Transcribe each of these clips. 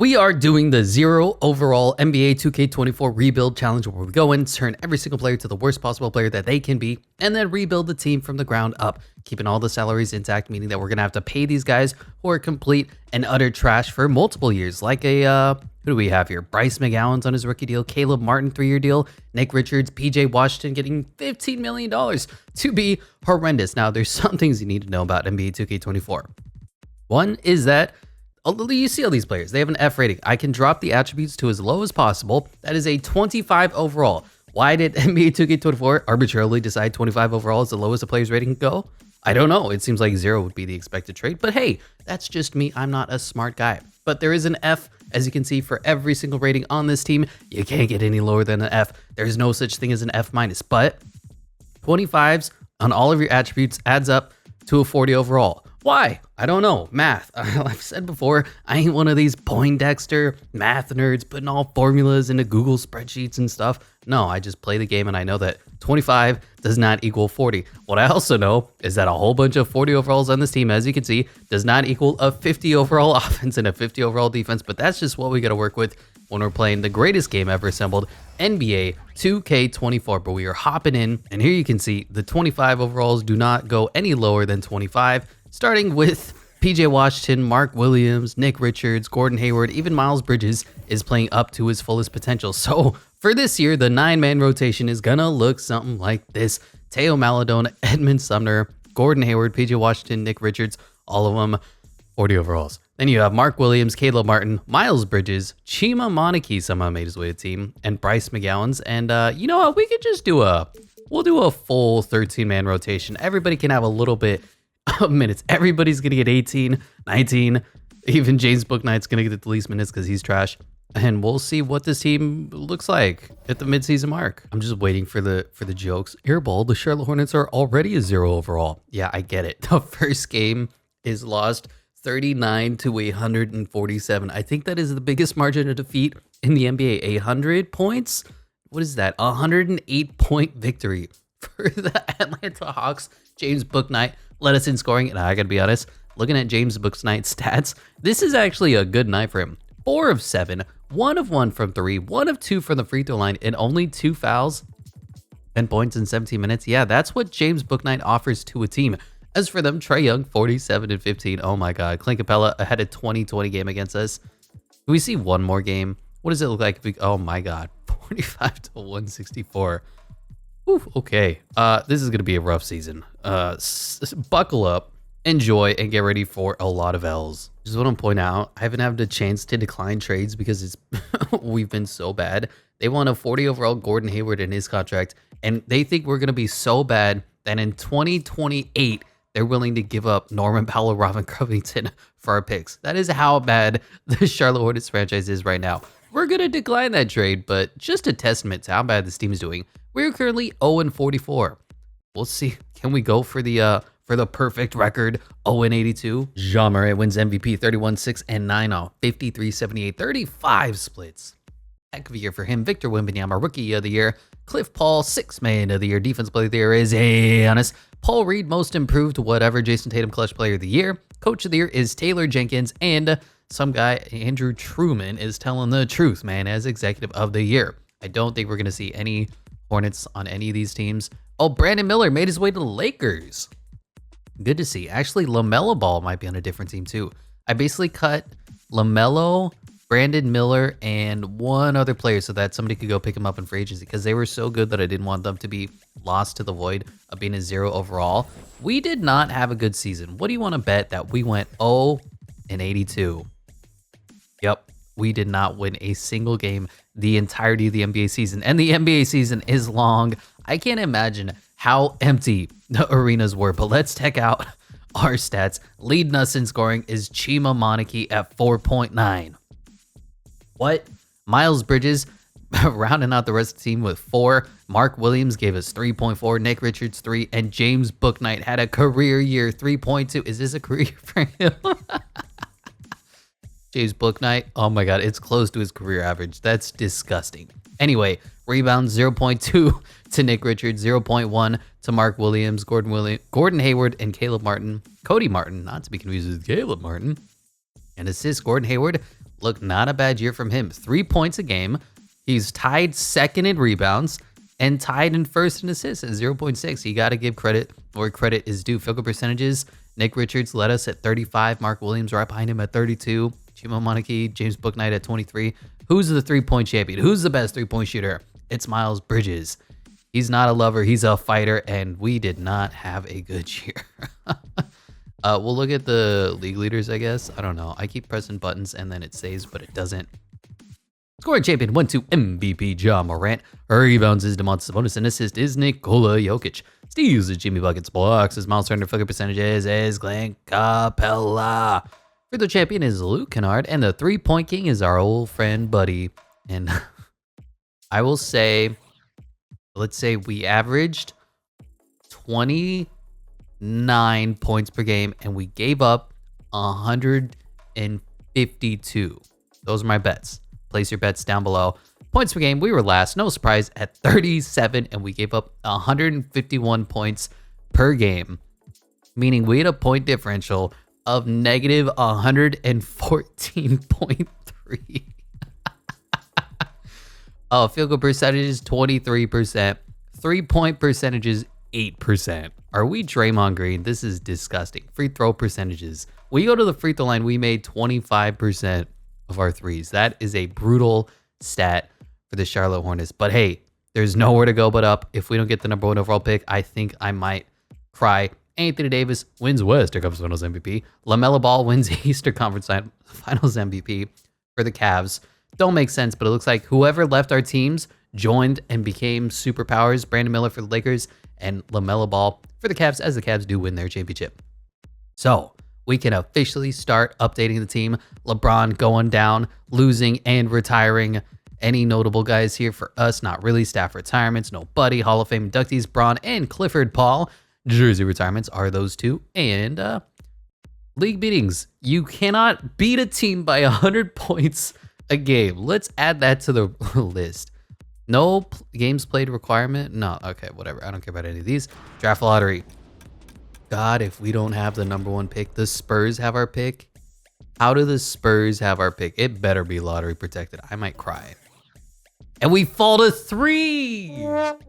We are doing the 0 overall NBA 2K24 rebuild challenge where we go in, turn every single player to the worst possible player that they can be, and then rebuild the team from the ground up, keeping all the salaries intact, meaning that we're going to have to pay these guys who are complete and utter trash for multiple years, like who do we have here? Bryce McGowan's on his rookie deal, Caleb Martin 3-year deal, Nick Richards, PJ Washington getting $15 million to be horrendous. Now, there's some things you need to know about NBA 2K24. One is that you see all these players, they have an F rating. I can drop the attributes to as low as possible. That is a 25 overall. Why did NBA 2K24 arbitrarily decide 25 overall is the lowest a player's rating can go? I don't know. It seems like 0 would be the expected trade, but hey, that's just me. I'm not a smart guy. But there is an F, as you can see, for every single rating on this team. You can't get any lower than an F. There's no such thing as an F minus, but 25s on all of your attributes adds up to a 40 overall. Why? I don't know. Math. I've said before, I ain't one of these Poindexter math nerds putting all formulas into Google spreadsheets and stuff. No, I just play the game and I know that 25 does not equal 40. What I also know is that a whole bunch of 40 overalls on this team, as you can see, does not equal a 50 overall offense and a 50 overall defense, but that's just what we got to work with when we're playing the greatest game ever assembled, NBA 2K24. But we are hopping in, and here you can see the 25 overalls do not go any lower than 25. Starting with PJ Washington, Mark Williams, Nick Richards, Gordon Hayward, even Miles Bridges is playing up to his fullest potential. So for this year, the 9-man rotation is gonna look something like this. Teo Maladone, Edmund Sumner, Gordon Hayward, PJ Washington, Nick Richards, all of them 40 overalls. Then you have Mark Williams, Caleb Martin, Miles Bridges, Chima Monarchy somehow made his way to the team, and Bryce McGowan's. And you know what? We could just we'll do a full 13-man rotation. Everybody can have a little bit of minutes. Everybody's gonna get 18, 19. Even James Bouknight's gonna get the least minutes because he's trash. And we'll see what this team looks like at the midseason mark. I'm just waiting for the jokes. Airball, the Charlotte Hornets are already a 0 overall. Yeah, I get it. The first game is lost 39 to 147. I think that is the biggest margin of defeat in the NBA. 100 points? What is that? 108-point victory for the Atlanta Hawks. James Bouknight led us in scoring, and I gotta be honest, looking at James Bouknight's stats, this is actually a good night for him. 4 of 7, 1 of 1 from 3, 1 of 2 from the free throw line, and only 2 fouls, 10 points in 17 minutes. Yeah, that's what James Bouknight offers to a team. As for them, Trae Young, 47 and 15. Oh my God, Clint Capella had a 20-20 game against us. Can we see one more game? What does it look like? Oh my God, 45 to 164. Oof, okay, this is gonna be a rough season. Buckle up, enjoy, and get ready for a lot of L's. Just want to point out, I haven't had a chance to decline trades because it's we've been so bad. They want a 40 overall Gordon Hayward in his contract, and they think we're gonna be so bad that in 2028 they're willing to give up Norman Powell, Robin Covington for our picks. That is how bad the Charlotte Hornets franchise is right now. We're gonna decline that trade, but just a testament to how bad this team is doing. We're currently 0-44. We'll see. Can we go for the perfect record 0-82? Jean Murray wins MVP 31-6 and 9 53-78, 35 splits. Heck of a year for him. Victor Wembanyama, Rookie of the Year. Cliff Paul, 6th Man of the Year. Defensive Player of the Year is Giannis. Paul Reed, Most Improved, whatever. Jason Tatum, Clutch Player of the Year. Coach of the Year is Taylor Jenkins, and some guy, Andrew Truman, is telling the truth, man, as Executive of the Year. I don't think we're going to see any Hornets on any of these teams. Oh, Brandon Miller made his way to the Lakers. Good to see. Actually, LaMelo Ball might be on a different team too. I basically cut LaMelo, Brandon Miller, and one other player so that somebody could go pick him up in free agency because they were so good that I didn't want them to be lost to the void of being a 0 overall. We did not have a good season. What do you want to bet that we went 0-82? Yep, we did not win a single game the entirety of the NBA season, and the NBA season is long. I can't imagine how empty the arenas were, but let's check out our stats. Leading us in scoring is Chima Monarchy at 4.9. What? Miles Bridges rounding out the rest of the team with 4. Mark Williams gave us 3.4. Nick Richards 3, and James Bouknight had a career year 3.2. Is this a career for him? James Bouknight, oh my God, it's close to his career average. That's disgusting. Anyway, rebounds 0.2 to Nick Richards, 0.1 to Mark Williams, Gordon Hayward, and Caleb Martin. Cody Martin, not to be confused with Caleb Martin. And assists, Gordon Hayward Look, not a bad year from him. 3 points a game. He's tied second in rebounds and tied in first in assists at 0.6. You got to give credit where credit is due. Field goal percentages. Nick Richards led us at 35. Mark Williams right behind him at 32. Chimo Monarchy, James Bouknight at 23. Who's the 3-point champion? Who's the best 3-point shooter? It's Miles Bridges. He's not a lover. He's a fighter, and we did not have a good year. We'll look at the league leaders, I guess. I don't know. I keep pressing buttons, and then it saves, but it doesn't. Scoring champion went to MVP Ja Morant. Rebounds is DeMontis Sabonis, and assist is Nikola Jokic. Steals is Jimmy Buckets. Blocks is Miles Turner. Field goal percentages is Glenn Capella. Free throw champion is Luke Kennard, and the 3-point king is our old friend Buddy. And I will say, let's say we averaged 29 points per game, and we gave up 152. Those are my bets. Place your bets down below. Points per game, we were last, no surprise, at 37, and we gave up 151 points per game, meaning we had a point differential of negative 114.3. Field goal percentage is 23%. 3-point percentage is 8%. Are we Draymond Green? This is disgusting. Free throw percentages. We go to the free throw line, we made 25% of our threes. That is a brutal stat for the Charlotte Hornets. But hey, there's nowhere to go but up. If we don't get the number 1 overall pick, I think I might cry. Anthony Davis wins Western Conference Finals MVP. LaMelo Ball wins Eastern Conference Finals MVP for the Cavs. Don't make sense, but it looks like whoever left our teams joined and became superpowers. Brandon Miller for the Lakers and LaMelo Ball for the Cavs, as the Cavs do win their championship. So we can officially start updating the team. LeBron going down, losing and retiring. Any notable guys here for us? Not really. Staff retirements, nobody. Hall of Fame inductees, Bron and Clifford Paul. Jersey retirements are those two. And league beatings. You cannot beat a team by 100 points a game. Let's add that to the list. No games played requirement. No. Okay, whatever. I don't care about any of these. Draft lottery. God, if we don't have the number 1 pick, the Spurs have our pick. How do the Spurs have our pick? It better be lottery protected. I might cry. And we fall to 3. Look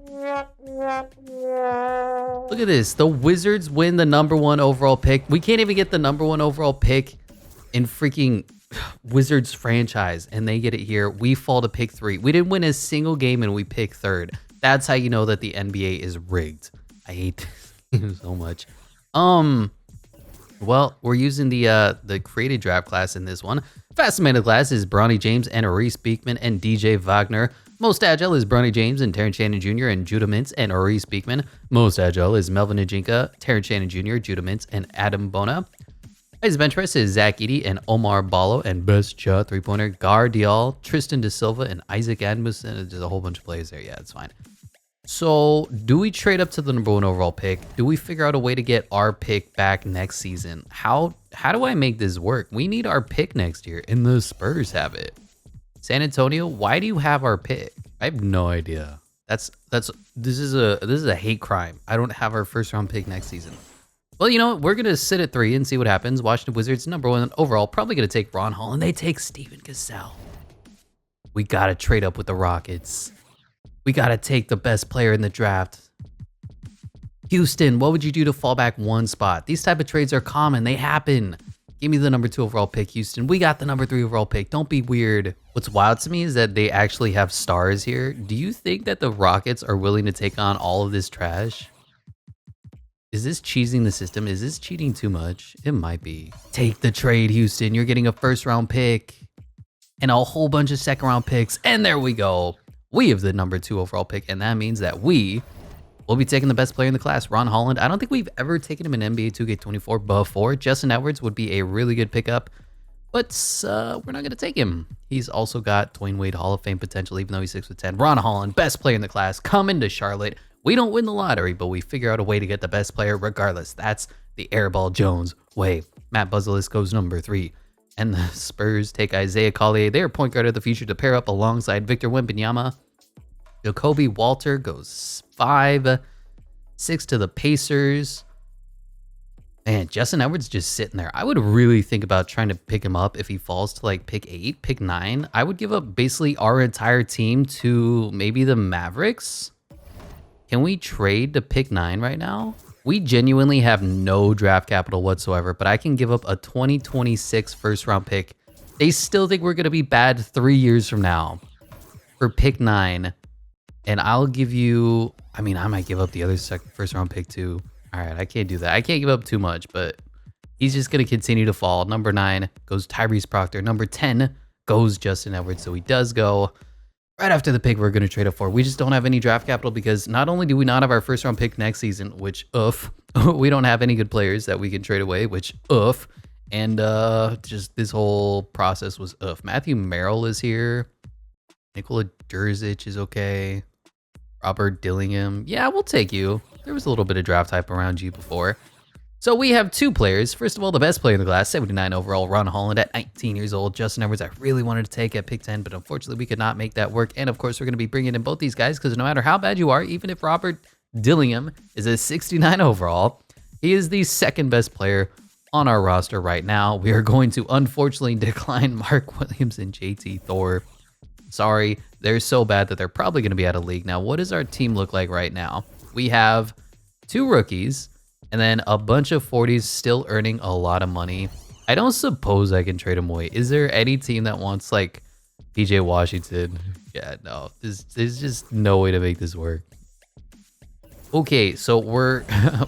at this. The Wizards win the number 1 overall pick. We can't even get the number 1 overall pick in freaking Wizards franchise, and they get it here. We fall to pick 3. We didn't win a single game, and we pick 3rd. That's how you know that the NBA is rigged. I hate this game so much. Well, we're using the created draft class in this one. Fast amended class is Bronny James and Maurice Beekman and DJ Wagner. Most agile is Bronny James and Terrence Shannon Jr. and Judah Mintz and Maurice Beekman. Most agile is Melvin Ajinka, Terrence Shannon Jr., Judah Mintz, and Adam Bona. His bench press is Zach Edey and Omar Ballo, and best shot 3-pointer Gardial, Tristan Da Silva, and Isaac Adams. And there's a whole bunch of players there. Yeah, it's fine. So do we trade up to the number 1 overall pick? Do we figure out a way to get our pick back next season? How do I make this work? We need our pick next year, and the Spurs have it. San Antonio, why do you have our pick? I have no idea. This is a hate crime. I don't have our 1st round pick next season. Well, you know what? We're gonna sit at 3 and see what happens. Washington Wizards, number 1 overall, probably gonna take Ron Hall, and they take Steven Cassell. We gotta trade up with the Rockets. We got to take the best player in the draft. Houston, what would you do to fall back 1 spot? These type of trades are common. They happen. Give me the number 2 overall pick, Houston. We got the number 3 overall pick. Don't be weird. What's wild to me is that they actually have stars here. Do you think that the Rockets are willing to take on all of this trash? Is this cheesing the system? Is this cheating too much? It might be. Take the trade, Houston. You're getting a 1st round pick and a whole bunch of 2nd round picks. And there we go. We have the number 2 overall pick, and that means that we will be taking the best player in the class, Ron Holland. I don't think we've ever taken him in NBA 2K24 before. Justin Edwards would be a really good pickup, but we're not going to take him. He's also got Dwayne Wade Hall of Fame potential, even though he's 6'10". Ron Holland, best player in the class, coming to Charlotte. We don't win the lottery, but we figure out a way to get the best player regardless. That's the Airball Jones way. Matt Buzelis goes number 3. And the Spurs take Isaiah Collier, their point guard of the future, to pair up alongside Victor Wembanyama. Jacoby Walter goes 5. 6 to the Pacers. Man, Justin Edwards just sitting there. I would really think about trying to pick him up if he falls to like pick 8, pick 9. I would give up basically our entire team to maybe the Mavericks. Can we trade to pick 9 right now? We genuinely have no draft capital whatsoever, but I can give up a 2026 first round pick. They still think we're going to be bad 3 years from now for pick 9. And I'll give you, I mean, I might give up the other first round pick too. All right, I can't do that. I can't give up too much, but he's just going to continue to fall. Number 9 goes Tyrese Proctor. Number 10 goes Justin Edwards. So he does go right after the pick we're going to trade up for. We just don't have any draft capital because not only do we not have our first round pick next season, which we don't have any good players that we can trade away, which and just this whole process was Matthew Merrill is here. Nikola Durzic is okay. Robert Dillingham. Yeah, we'll take you. There was a little bit of draft hype around you before. So we have 2 players. First of all, the best player in the class, 79 overall, Ron Holland at 19 years old. Justin Edwards, I really wanted to take at pick 10, but unfortunately we could not make that work. And of course, we're going to be bringing in both these guys because no matter how bad you are, even if Robert Dillingham is a 69 overall, he is the second best player on our roster right now. We are going to unfortunately decline Mark Williams and JT Thor. Sorry, they're so bad that they're probably going to be out of league. Now, what does our team look like right now? We have 2 rookies and then a bunch of 40s still earning a lot of money. I don't suppose I can trade them away. Is there any team that wants like PJ Washington? Yeah, no, there's just no way to make this work. Okay, so we're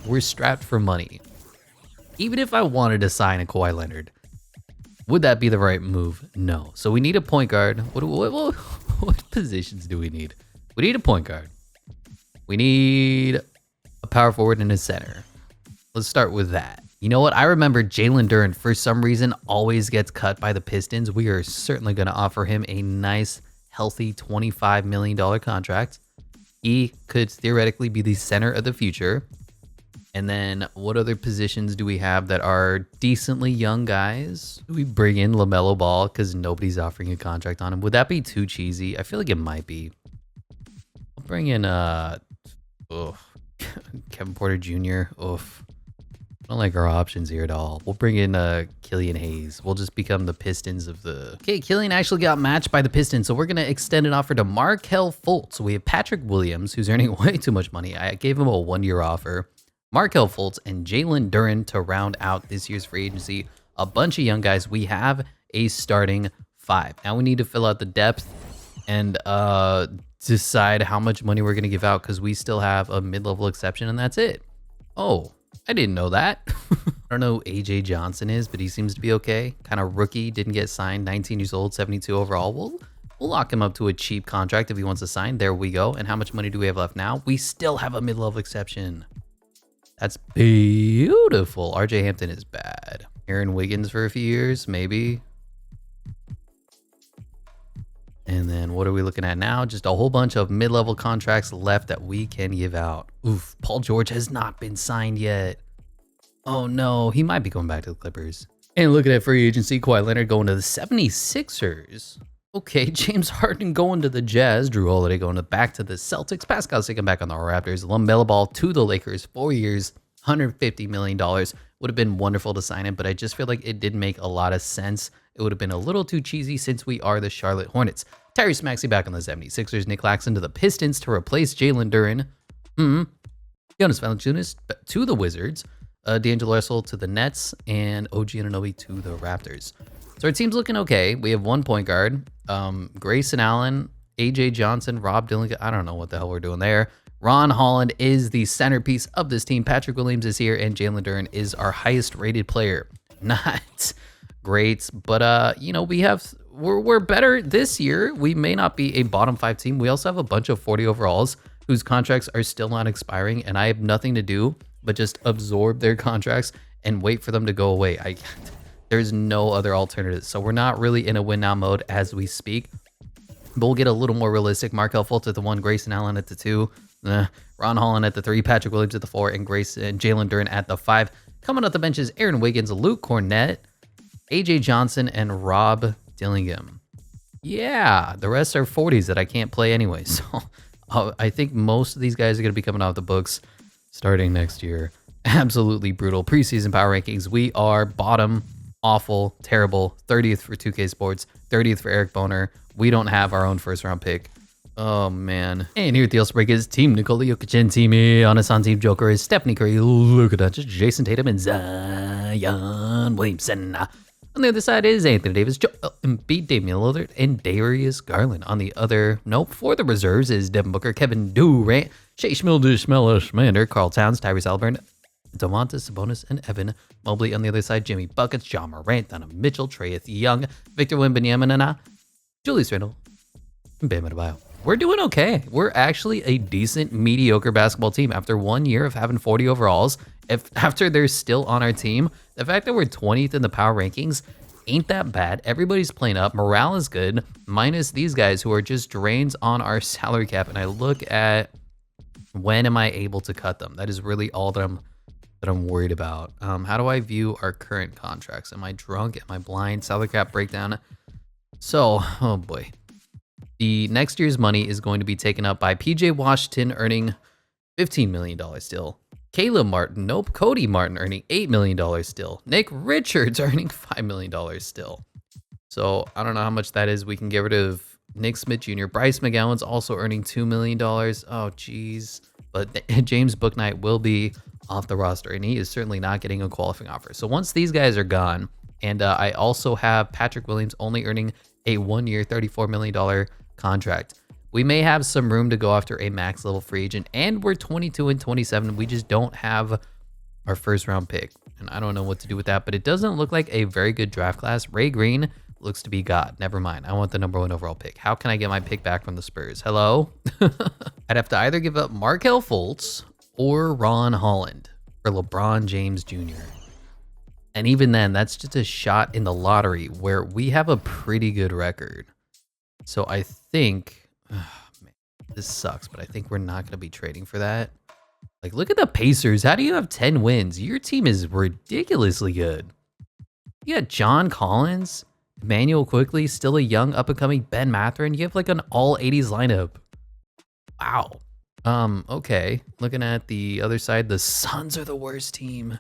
we're strapped for money. Even if I wanted to sign a Kawhi Leonard, would that be the right move? No. So we need a point guard. What positions do we need? We need a point guard. We need a power forward and a center. Let's start with that. You know what? I remember Jalen Duren, for some reason, always gets cut by the Pistons. We are certainly going to offer him a nice, healthy $25 million contract. He could theoretically be the center of the future. And then what other positions do we have that are decently young guys? Do we bring in LaMelo Ball because nobody's offering a contract on him? Would that be too cheesy? I feel like it might be. I'll bring in Kevin Porter Jr. I don't like our options here at all. We'll bring in Killian Hayes. We'll just become the Pistons of the... Okay, Killian actually got matched by the Pistons, so we're going to extend an offer to Markelle Fultz. So we have Patrick Williams, who's earning way too much money. I gave him a 1-year offer. Markelle Fultz and Jalen Duren to round out this year's free agency. A bunch of young guys. We have a starting 5. Now we need to fill out the depth and decide how much money we're going to give out because we still have a mid-level exception, and that's it. Oh, I didn't know that. I don't know who AJ Johnson is, but he seems to be okay. Kind of rookie, didn't get signed, 19 years old, 72 overall. We'll lock him up to a cheap contract if he wants to sign. There we go. And how much money do we have left now? We still have a mid-level exception. That's beautiful. RJ Hampton is bad. Aaron Wiggins for a few years, maybe. And then what are we looking at now? Just a whole bunch of mid-level contracts left that we can give out. Oof, Paul George has not been signed yet. Oh no, he might be going back to the Clippers. And looking at free agency, Kawhi Leonard going to the 76ers. Okay, James Harden going to the Jazz. Drew Holiday going back to the Celtics. Pascal Siakam back on the Raptors. LaMelo Ball to the Lakers. 4 years, $150 million. Would have been wonderful to sign him, but I just feel like it didn't make a lot of sense. It would have been a little too cheesy since we are the Charlotte Hornets. Tyrese Maxey back on the 76ers. Nick Claxton to the Pistons to replace Jalen Duren. Jonas Valanciunas to the Wizards. D'Angelo Russell to the Nets. And OG Anunoby to the Raptors. So our team's looking okay. We have 1 point guard. Grayson Allen, AJ Johnson, Rob Dillingham. I don't know what the hell we're doing there. Ron Holland is the centerpiece of this team. Patrick Williams is here, and Jalen Duren is our highest rated player. Not great, but you know, we're better this year. We may not be a bottom 5 team. We also have a bunch of 40 overalls whose contracts are still not expiring, and I have nothing to do but just absorb their contracts and wait for them to go away. There's no other alternative. So we're not really in a win now mode as we speak. But we'll get a little more realistic. Markelle Fultz at the 1, Grayson Allen at the 2, Ron Holland at the 3, Patrick Williams at the 4, and Jalen Duren at the 5. Coming off the bench is Aaron Wiggins, Luke Cornett, AJ Johnson, and Rob Dillingham. Yeah, the rest are 40s that I can't play anyway. So I think most of these guys are going to be coming off the books starting next year. absolutely brutal. Preseason power rankings, we are bottom, awful, terrible, 30th for 2K Sports, 30th for Eric Boner. We don't have our own first round pick. Oh man. And here at the All Break is Team Nikola Jokic, Team Giannis on Team Joker is Stephanie Curry, Luka Doncic, Jason Tatum, and Zion Williamson. On the other side is Anthony Davis, Joel Embiid, Damian Lillard, and Darius Garland. On the other, for the reserves is Devin Booker, Kevin Durant, Shea Schmilder, Karl Towns, Tyrese Haliburton, Domantas Sabonis, and Evan Mobley. On the other side, Jimmy Buckets, John Morant, Donovan Mitchell, Trae Young, Victor Wembanyama, Julius Randle, and Bam Adebayo. We're doing okay. We're actually a decent, mediocre basketball team after 1 year of having 40 overalls. After they're still on our team, the fact that we're 20th in the power rankings ain't that bad. Everybody's playing up. Morale is good, minus these guys who are just drains on our salary cap. And I look at when am I able to cut them? That is really all that I'm worried about. How do I view our current contracts? Am I drunk? Am I blind? Salary cap breakdown. So, oh boy. The next year's money is going to be taken up by PJ Washington earning $15 million still. Caleb Martin, Cody Martin earning $8 million still. Nick Richards earning $5 million still. So I don't know how much that is. We can get rid of Nick Smith Jr. Bryce McGowan's also earning $2 million. Oh, geez. But James Bouknight will be off the roster, and he is certainly not getting a qualifying offer. So once these guys are gone, and I also have Patrick Williams only earning a 1 year, $34 million contract. We may have some room to go after a max level free agent, and we're 22 and 27. We just don't have our first round pick, and I don't know what to do with that, but it doesn't look like a very good draft class. Ray Green looks to be God. Never mind. I want the #1 overall pick. How can I get my pick back from the Spurs? Hello? I'd have to either give up Markelle Fultz or Ron Holland for LeBron James Jr. And even then, that's just a shot in the lottery where we have a pretty good record. So I think, man, this sucks, but I think we're not going to be trading for that. Like, look at the Pacers. How do you have 10 wins? Your team is ridiculously good. You got John Collins, Emmanuel Quickly, still a young up-and-coming Ben Mathurin. You have like an all-80s lineup. Wow. Okay. Looking at the other side, the Suns are the worst team.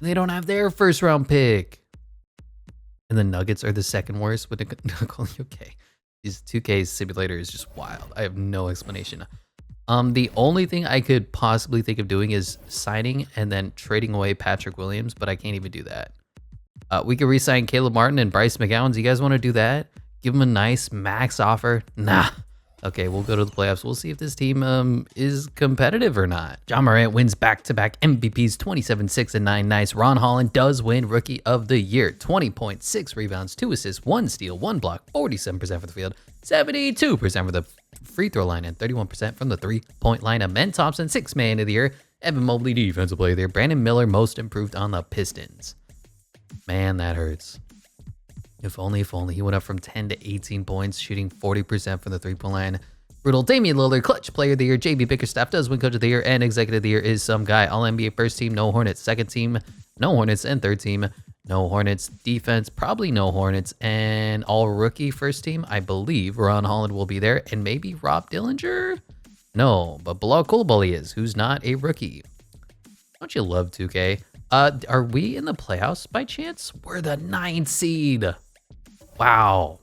They don't have their first-round pick. And the Nuggets are the second worst. Okay. These 2K simulator is just wild. I have no explanation. The only thing I could possibly think of doing is signing and then trading away Patrick Williams, but I can't even do that. We could re-sign Caleb Martin and Bryce McGowan. Do you guys want to do that? Give them a nice max offer? Nah. Okay, we'll go to the playoffs. We'll see if this team is competitive or not. John Morant wins back-to-back MVPs, 27, 6, and 9. Nice. Ron Holland does win Rookie of the Year. 20.6 rebounds, 2 assists, 1 steal, 1 block, 47% for the field, 72% for the free throw line, and 31% from the three-point line. Amen Thompson, 6th Man of the Year. Evan Mobley, Defensive Player of the Year. Brandon Miller, Most Improved on the Pistons. Man, that hurts. If only he went up from 10 to 18 points, shooting 40% from the three-point line. Brutal. Damian Lillard, Clutch Player of the Year. JB Bickerstaff does win Coach of the Year, and Executive of the Year is some guy. All NBA first team, no Hornets. Second team, no Hornets. And third team, no Hornets. Defense, probably no Hornets. And all rookie first team, I believe Ron Holland will be there. And maybe Rob Dillinger? No, but Bilal Coulibaly is, who's not a rookie. Don't you love 2K? Are we in the playoffs by chance? We're the 9th seed. Wow.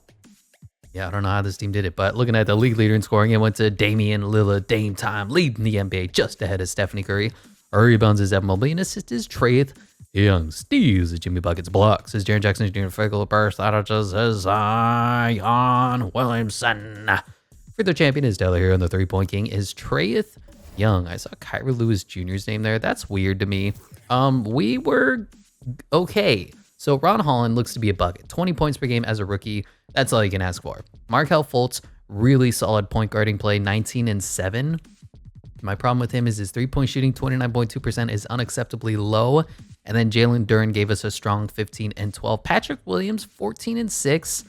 Yeah, I don't know how this team did it, but looking at the league leader in scoring, it went to Damian Lillard, Dame Time, leading the NBA just ahead of Stephanie Curry. Our rebounds is Evan Mobley, and assist is Trae Young. Steals is Jimmy Buckets, blocks is Jaren Jackson Jr. Fickle, burst outages is Zion Williamson. For the champion is Taylor Hero, and the three-point king is Trae Young. I saw Kyra Lewis Jr.'s name there. That's weird to me. We were okay. So Ron Holland looks to be a bucket. 20 points per game as a rookie. That's all you can ask for. Markelle Fultz, really solid point guarding play, 19 and 7. My problem with him is his three-point shooting, 29.2% is unacceptably low. And then Jalen Duren gave us a strong 15 and 12. Patrick Williams, 14 and 6.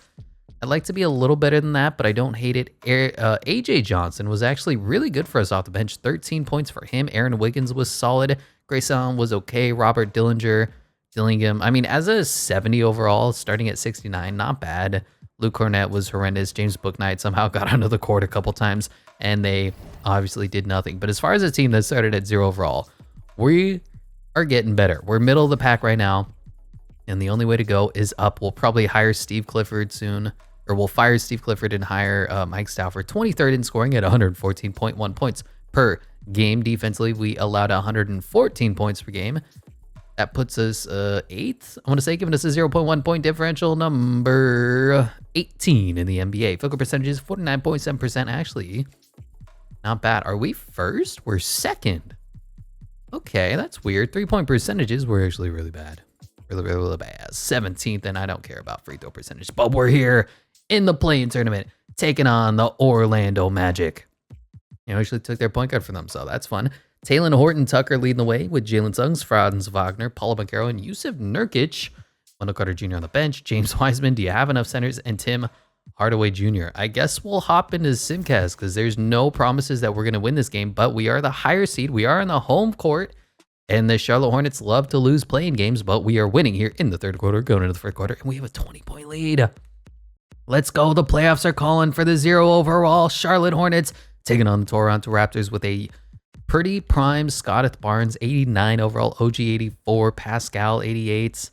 I'd like to be a little better than that, but I don't hate it. AJ Johnson was actually really good for us off the bench. 13 points for him. Aaron Wiggins was solid. Grayson was okay. Robert Dillingham. I mean, as a 70 overall, starting at 69, not bad. Luke Cornett was horrendous. James Bouknight somehow got onto the court a couple times, and they obviously did nothing. But as far as a team that started at 0 overall, we are getting better. We're middle of the pack right now, and the only way to go is up. We'll probably hire Steve Clifford soon, or we'll fire Steve Clifford and hire Mike Stauffer. 23rd in scoring at 114.1 points per game. Defensively, we allowed 114 points per game. That puts us 8th, I want to say, giving us a 0.1 point differential, number 18 in the NBA. Field goal percentages, 49.7%, actually. Not bad. Are we first? We're second. Okay, that's weird. 3-point percentages were actually really bad. Really bad. 17th, and I don't care about free throw percentage. But we're here in the play-in tournament, taking on the Orlando Magic. You know, actually took their point guard for them, so that's fun. Taylor Horton Tucker leading the way with Jalen Suggs, Franz Wagner, Paulo Banchero, and Yusuf Nurkic. Wendell Carter Jr. on the bench. James Wiseman, do you have enough centers? And Tim Hardaway Jr. I guess we'll hop into Simcast because there's no promises that we're going to win this game, but we are the higher seed. We are in the home court, and the Charlotte Hornets love to lose playing games, but we are winning here in the third quarter, going into the fourth quarter, and we have a 20-point lead. Let's go. The playoffs are calling for the 0 overall Charlotte Hornets, taking on the Toronto Raptors with a pretty prime Scott Barnes, 89 overall, OG 84, Pascal 88.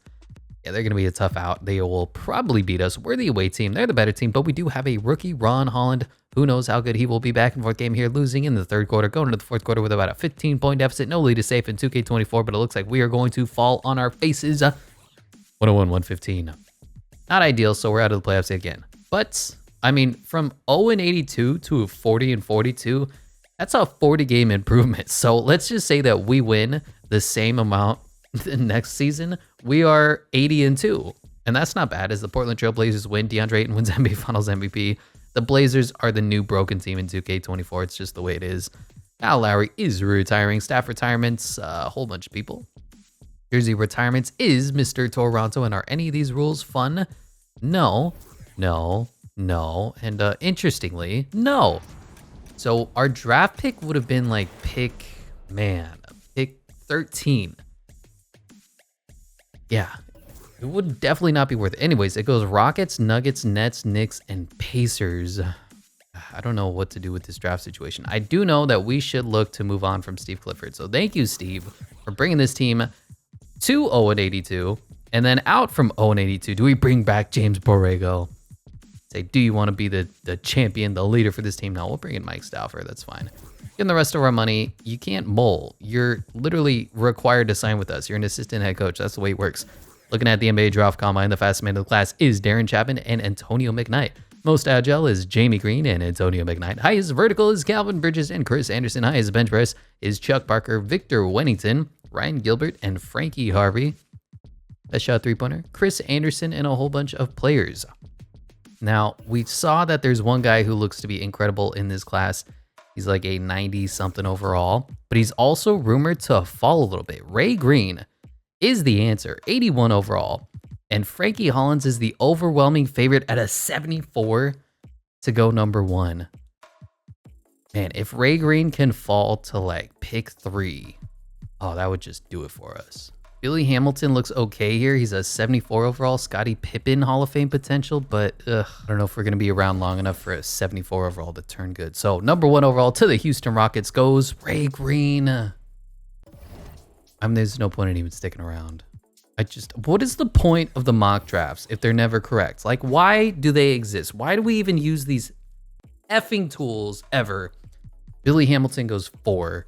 Yeah, they're going to be a tough out. They will probably beat us. We're the away team. They're the better team, but we do have a rookie, Ron Holland. Who knows how good he will be back in fourth game here, losing in the third quarter, going into the fourth quarter with about a 15-point deficit. No lead is safe in 2K24, but it looks like we are going to fall on our faces. 101, 115. Not ideal, so we're out of the playoffs again. But, I mean, from 0-82 to 40-42, that's a 40-game improvement. So let's just say that we win the same amount the next season. We are 80-2, and that's not bad. As the Portland Trail Blazers win, DeAndre Ayton wins NBA Finals MVP. The Blazers are the new broken team in 2K24. It's just the way it is. Kyle Lowry is retiring. Staff retirements, a whole bunch of people. Jersey retirements is Mr. Toronto. And are any of these rules fun? No, and interestingly, no. So our draft pick would have been like pick 13. Yeah, it would definitely not be worth it. Anyways, it goes Rockets, Nuggets, Nets, Knicks, and Pacers. I don't know what to do with this draft situation. I do know that we should look to move on from Steve Clifford. So thank you, Steve, for bringing this team to 0-82 and then out from 0-82. Do we bring back James Borrego? Say, do you want to be the champion, the leader for this team? No, we'll bring in Mike Stauffer. That's fine. Getting the rest of our money, you can't mull. You're literally required to sign with us. You're an assistant head coach. That's the way it works. Looking at the NBA draft combine, the fastest man of the class is Darren Chapman and Antonio McKnight. Most agile is Jamie Green and Antonio McKnight. Highest vertical is Calvin Bridges and Chris Anderson. Highest bench press is Chuck Parker, Victor Wennington, Ryan Gilbert, and Frankie Harvey. Best shot three-pointer, Chris Anderson, and a whole bunch of players. Now, we saw that there's one guy who looks to be incredible in this class. He's like a 90-something overall, but he's also rumored to fall a little bit. Ray Green is the answer, 81 overall. And Frankie Hollins is the overwhelming favorite at a 74 to go number 1. Man, if Ray Green can fall to like pick 3, oh, that would just do it for us. Billy Hamilton looks okay here. He's a 74 overall. Scottie Pippen Hall of Fame potential, but I don't know if we're going to be around long enough for a 74 overall to turn good. So number 1 overall to the Houston Rockets goes Ray Green. I mean, there's no point in even sticking around. What is the point of the mock drafts if they're never correct? Like, why do they exist? Why do we even use these effing tools ever? Billy Hamilton goes 4.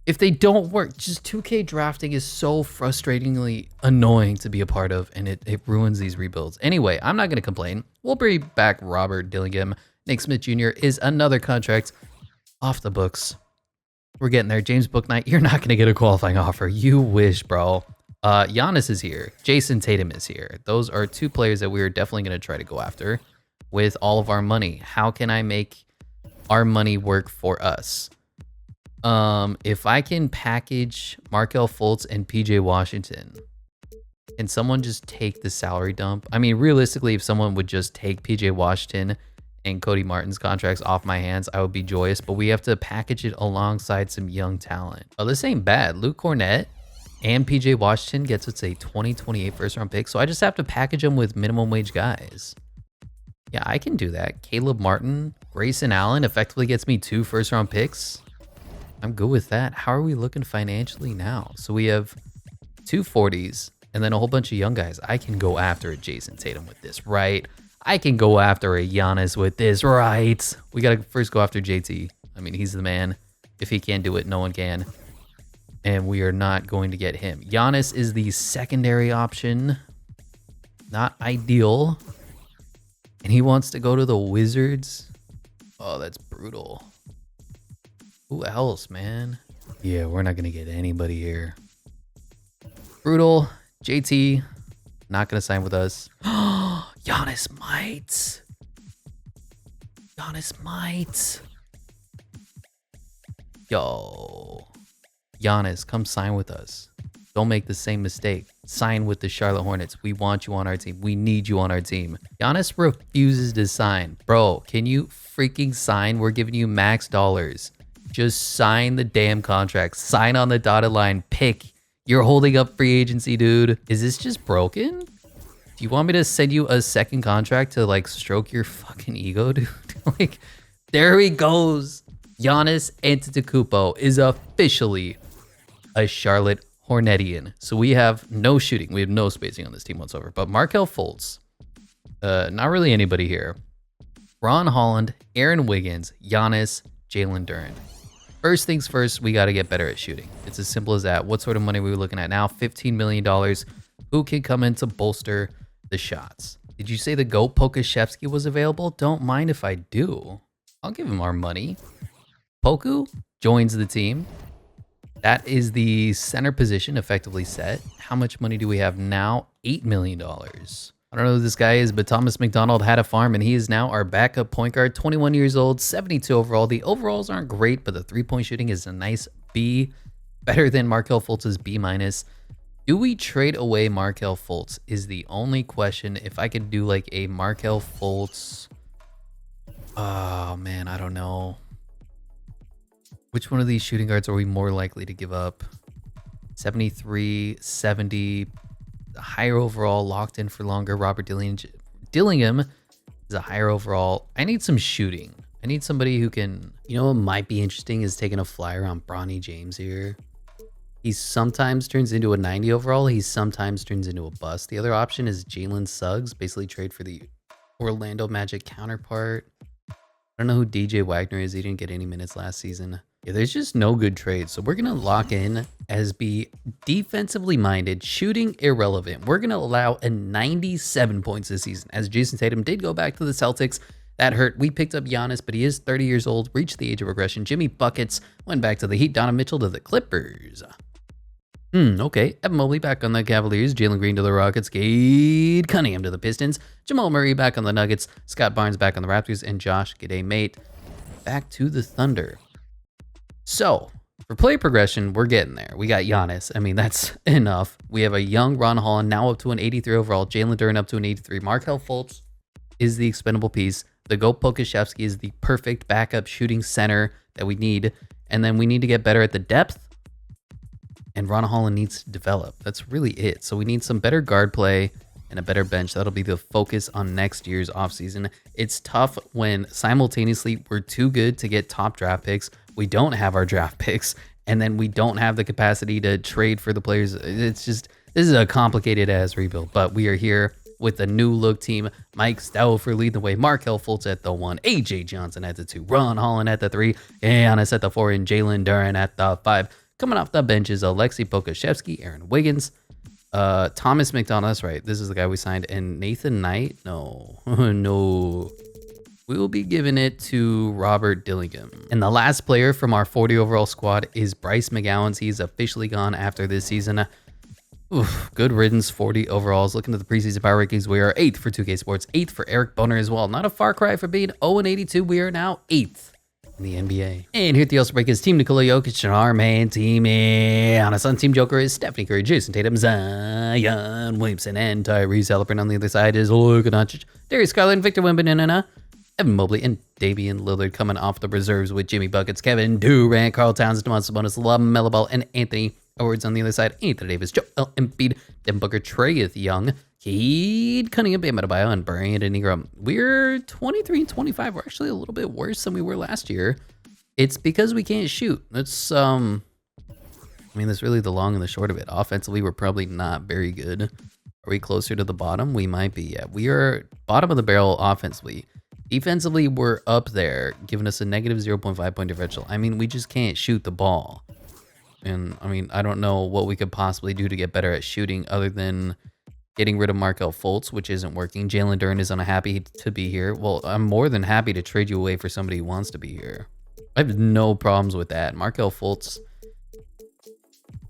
If they don't work, just 2K drafting is so frustratingly annoying to be a part of, and it ruins these rebuilds. Anyway, I'm not going to complain. We'll bring back Robert Dillingham. Nick Smith Jr. is another contract off the books. We're getting there. James Bouknight, you're not going to get a qualifying offer. You wish, bro. Giannis is here. Jason Tatum is here. Those are 2 players that we are definitely going to try to go after with all of our money. How can I make our money work for us? If I can package Markelle Fultz and PJ Washington, can someone just take the salary dump? I mean, realistically, if someone would just take PJ Washington and Cody Martin's contracts off my hands, I would be joyous, but we have to package it alongside some young talent. Oh, this ain't bad. Luke Cornett and PJ Washington gets us a 2028 first round pick, so I just have to package them with minimum wage guys. Yeah, I can do that. Caleb Martin, Grayson Allen effectively gets me 2 first round picks. I'm good with that. How are we looking financially now? So we have two 40s, and then a whole bunch of young guys. I can go after a Jason Tatum with this, right? I can go after a Giannis with this, right? We got to first go after JT. I mean, he's the man. If he can't do it, no one can. And we are not going to get him. Giannis is the secondary option. Not ideal. And he wants to go to the Wizards. Oh, that's brutal. Who else, man? Yeah, we're not going to get anybody here. Brutal. JT, not going to sign with us. Giannis might. Giannis might. Yo. Giannis, come sign with us. Don't make the same mistake. Sign with the Charlotte Hornets. We want you on our team. We need you on our team. Giannis refuses to sign. Bro, can you freaking sign? We're giving you max dollars. Just sign the damn contract. Sign on the dotted line. Pick. You're holding up free agency, dude. Is this just broken? Do you want me to send you a second contract to like stroke your fucking ego, dude? Like, there he goes. Giannis Antetokounmpo is officially a Charlotte Hornetian. So we have no shooting. We have no spacing on this team whatsoever. But Markelle Fultz, not really anybody here. Ron Holland, Aaron Wiggins, Giannis, Jalen Duren. First things first, we got to get better at shooting. It's as simple as that. What sort of money are we looking at now? $15 million. Who can come in to bolster the shots? Did you say the GOAT Pokashevsky was available? Don't mind if I do. I'll give him our money. Poku joins the team. That is the center position effectively set. How much money do we have now? $8 million. I don't know who this guy is, but Thomas McDonald had a farm, and he is now our backup point guard, 21 years old, 72 overall. The overalls aren't great, but the three-point shooting is a nice B, better than Markelle Fultz's B-. Do we trade away Markelle Fultz is the only question. If I could do like a Markelle Fultz, oh man, I don't know. Which one of these shooting guards are we more likely to give up? 73, 70, higher overall, locked in for longer. Robert Dillingham is a higher overall. I need some shooting. I need somebody who can, you know what might be interesting is taking a flyer on Bronny James here. He sometimes turns into a 90 overall. He sometimes turns into a bust. The other option is Jalen Suggs, basically trade for the Orlando Magic counterpart. I don't know who DJ Wagner is. He didn't get any minutes last season. Yeah, there's just no good trades. So we're going to lock in as be defensively minded, shooting irrelevant. We're going to allow a 97 points this season. As Jason Tatum did go back to the Celtics, that hurt. We picked up Giannis, but he is 30 years old, reached the age of regression. Jimmy Buckets went back to the Heat. Donovan Mitchell to the Clippers. Okay. Evan Mobley back on the Cavaliers. Jalen Green to the Rockets. Cade Cunningham to the Pistons. Jamal Murray back on the Nuggets. Scott Barnes back on the Raptors. And Josh, g'day mate, back to the Thunder. So, for play progression, we're getting there. We got Giannis. I mean, that's enough. We have a young Ron Holland, now up to an 83 overall. Jalen Duren up to an 83. Markelle Fultz is the expendable piece. The GOAT Pokashevsky is the perfect backup shooting center that we need. And then we need to get better at the depth. And Ron Holland needs to develop. That's really it. So we need some better guard play and a better bench. That'll be the focus on next year's offseason. It's tough when simultaneously we're too good to get top draft picks. We don't have our draft picks, and then we don't have the capacity to trade for the players. It's just, this is a complicated ass rebuild, but we are here with a new look team. Mike Stauffer leading the way. Markelle Fultz at the 1, AJ Johnson at the 2, Ron Holland at the 3, Giannis at the 4, and Jalen Duren at the 5. Coming off the bench is Alexei Pokashevsky, Aaron Wiggins, Thomas McDonald. That's right. This is the guy we signed. And Nathan Knight? No. No. We will be giving it to Robert Dillingham. And the last player from our 40 overall squad is Bryce McGowens. He's officially gone after this season. Oof, good riddance, 40 overalls. Looking at the preseason power rankings, we are 8th for 2K Sports, 8th for Eric Boner as well. Not a far cry for being 0-82. We are now 8th in the NBA. And here at the All-Star break is Team Nikola Jokic and our man Team Giannis. Team Joker is Stephanie Curry, Jason Tatum, Zion Williamson, and Tyrese Halliburton. On the other side is Luka Doncic, Darius Garland, Victor Wembanyama, Evan Mobley, and Damian Lillard coming off the reserves with Jimmy Buckets, Kevin Durant, Karl Towns, DeMar Sabonis, LaMelo Ball, and Anthony Edwards. On the other side, Anthony Davis, Joel Embiid, Devin Booker, Trae Young, Cade Cunningham, Bam Adebayo, and Brandon Ingram. We're 23-25. We're actually a little bit worse than we were last year. It's because we can't shoot. It's I mean, that's really the long and the short of it. Offensively, we're probably not very good. Are we closer to the bottom? We might be. Yeah, we are bottom of the barrel offensively. Defensively, we're up there, giving us a negative 0.5 point differential. I mean, we just can't shoot the ball. And I mean, I don't know what we could possibly do to get better at shooting other than getting rid of Markelle Fultz, which isn't working. Jalen Duren is unhappy to be here. Well, I'm more than happy to trade you away for somebody who wants to be here. I have no problems with that. Markelle Fultz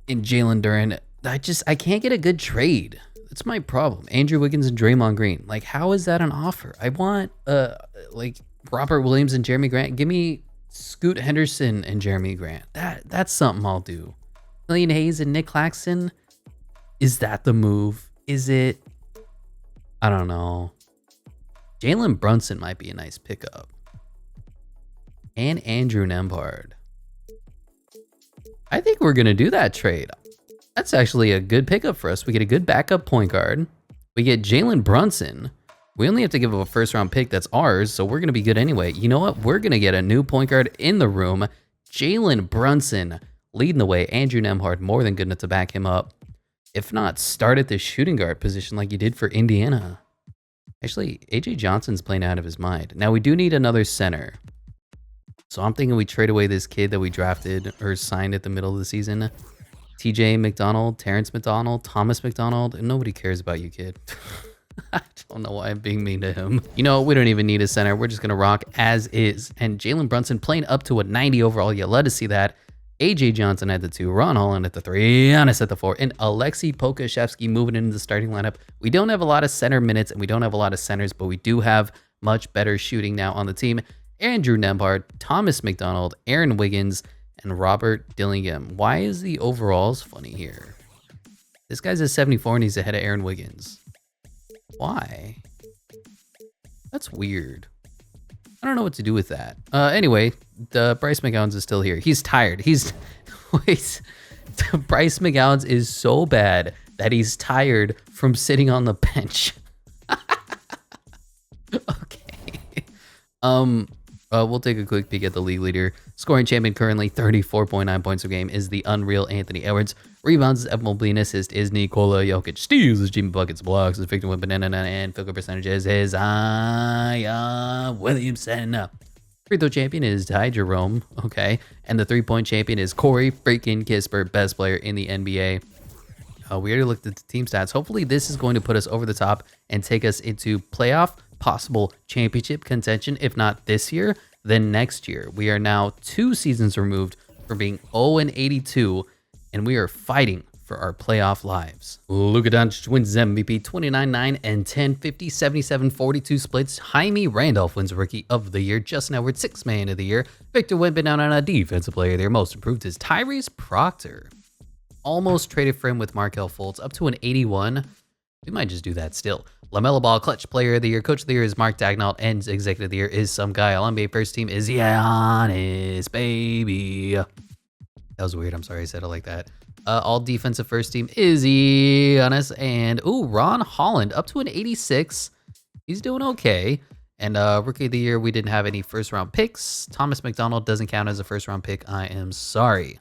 and Jalen Duren, I can't get a good trade. That's my problem. Andrew Wiggins and Draymond Green. Like, how is that an offer? I want like Robert Williams and Jeremy Grant. Give me Scoot Henderson and Jeremy Grant. That's something I'll do. Killian Hayes and Nick Claxton. Is that the move? Is it? I don't know. Jalen Brunson might be a nice pickup. And Andrew Nembhard. I think we're going to do that trade. That's actually a good pickup for us. We get a good backup point guard. We get Jalen Brunson. We only have to give up a first round pick that's ours, so we're going to be good anyway. You know what? We're going to get a new point guard in the room. Jalen Brunson leading the way. Andrew Nembhard more than good enough to back him up. If not, start at the shooting guard position like you did for Indiana. Actually, AJ Johnson's playing out of his mind. Now, we do need another center. So I'm thinking we trade away this kid that we drafted or signed at the middle of the season. TJ McDonald, Terrence McDonald, Thomas McDonald, and nobody cares about you, kid. I don't know why I'm being mean to him. You know, we don't even need a center. We're just going to rock as is. And Jalen Brunson playing up to a 90 overall. You love to see that. AJ Johnson at the 2, Ron Holland at the 3, Giannis at the 4, and Alexei Pokusevski moving into the starting lineup. We don't have a lot of center minutes, and we don't have a lot of centers, but we do have much better shooting now on the team. Andrew Nembhard, Thomas McDonald, Aaron Wiggins, and Robert Dillingham. Why is the overalls funny here? This guy's a 74 and he's ahead of Aaron Wiggins. Why? That's weird. I don't know what to do with that. Anyway, the Bryce McGowens is still here. He's tired. Wait, Bryce McGowens is so bad that he's tired from sitting on the bench. Okay. We'll take a quick peek at the league leader. Scoring champion currently 34.9 points per game is the unreal Anthony Edwards. Rebounds is Evan Mobley. Assist is Nikola Jokic. Steals is Jimmy Buckets. Blocks is Victor Wembanyama. And field goal percentages is Williamson. Free throw champion is Ty Jerome. Okay. And the 3-point champion is Corey freaking Kispert. Best player in the NBA. We already looked at the team stats. Hopefully this is going to put us over the top and take us into playoff, possible championship contention. If not this year, then next year. We are now 2 seasons removed from being 0-82, and we are fighting for our playoff lives. Luka Doncic wins MVP 29-9 and 10, 50, 77, 42 splits. Jaime Randolph wins Rookie of the Year. Justin Edwards, 6th Man of the Year. Victor Wembanyama, Defensive Player of the Year. Most improved is Tyrese Proctor. Almost traded for him with Markelle Fultz, up to an 81. We might just do that still. LaMelo Ball, Clutch Player of the Year. Coach of the Year is Mark Daigneault, and Executive of the Year is some guy. All NBA First Team is Giannis, baby. That was weird. I'm sorry I said it like that. All Defensive First Team is Giannis, and Ron Holland, up to an 86. He's doing okay. And Rookie of the Year, we didn't have any first-round picks. Thomas McDonald doesn't count as a first-round pick. I am sorry.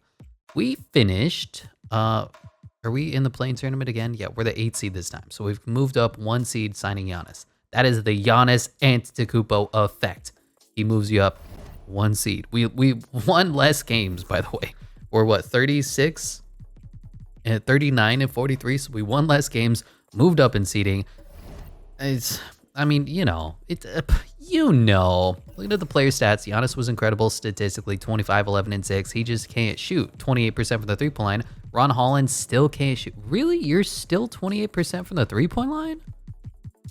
We finished... Are we in the play-in tournament again? Yeah, we're the 8th seed this time. So we've moved up 1 seed signing Giannis. That is the Giannis Antetokounmpo effect. He moves you up 1 seed. We won less games, by the way. We're what, 36? And 39 and 43. So we won less games, moved up in seeding. I mean, you know. Look at the player stats. Giannis was incredible statistically, 25, 11, and 6. He just can't shoot. 28% from the 3-point line. Ron Holland still can't shoot. Really? You're still 28% from the 3-point line?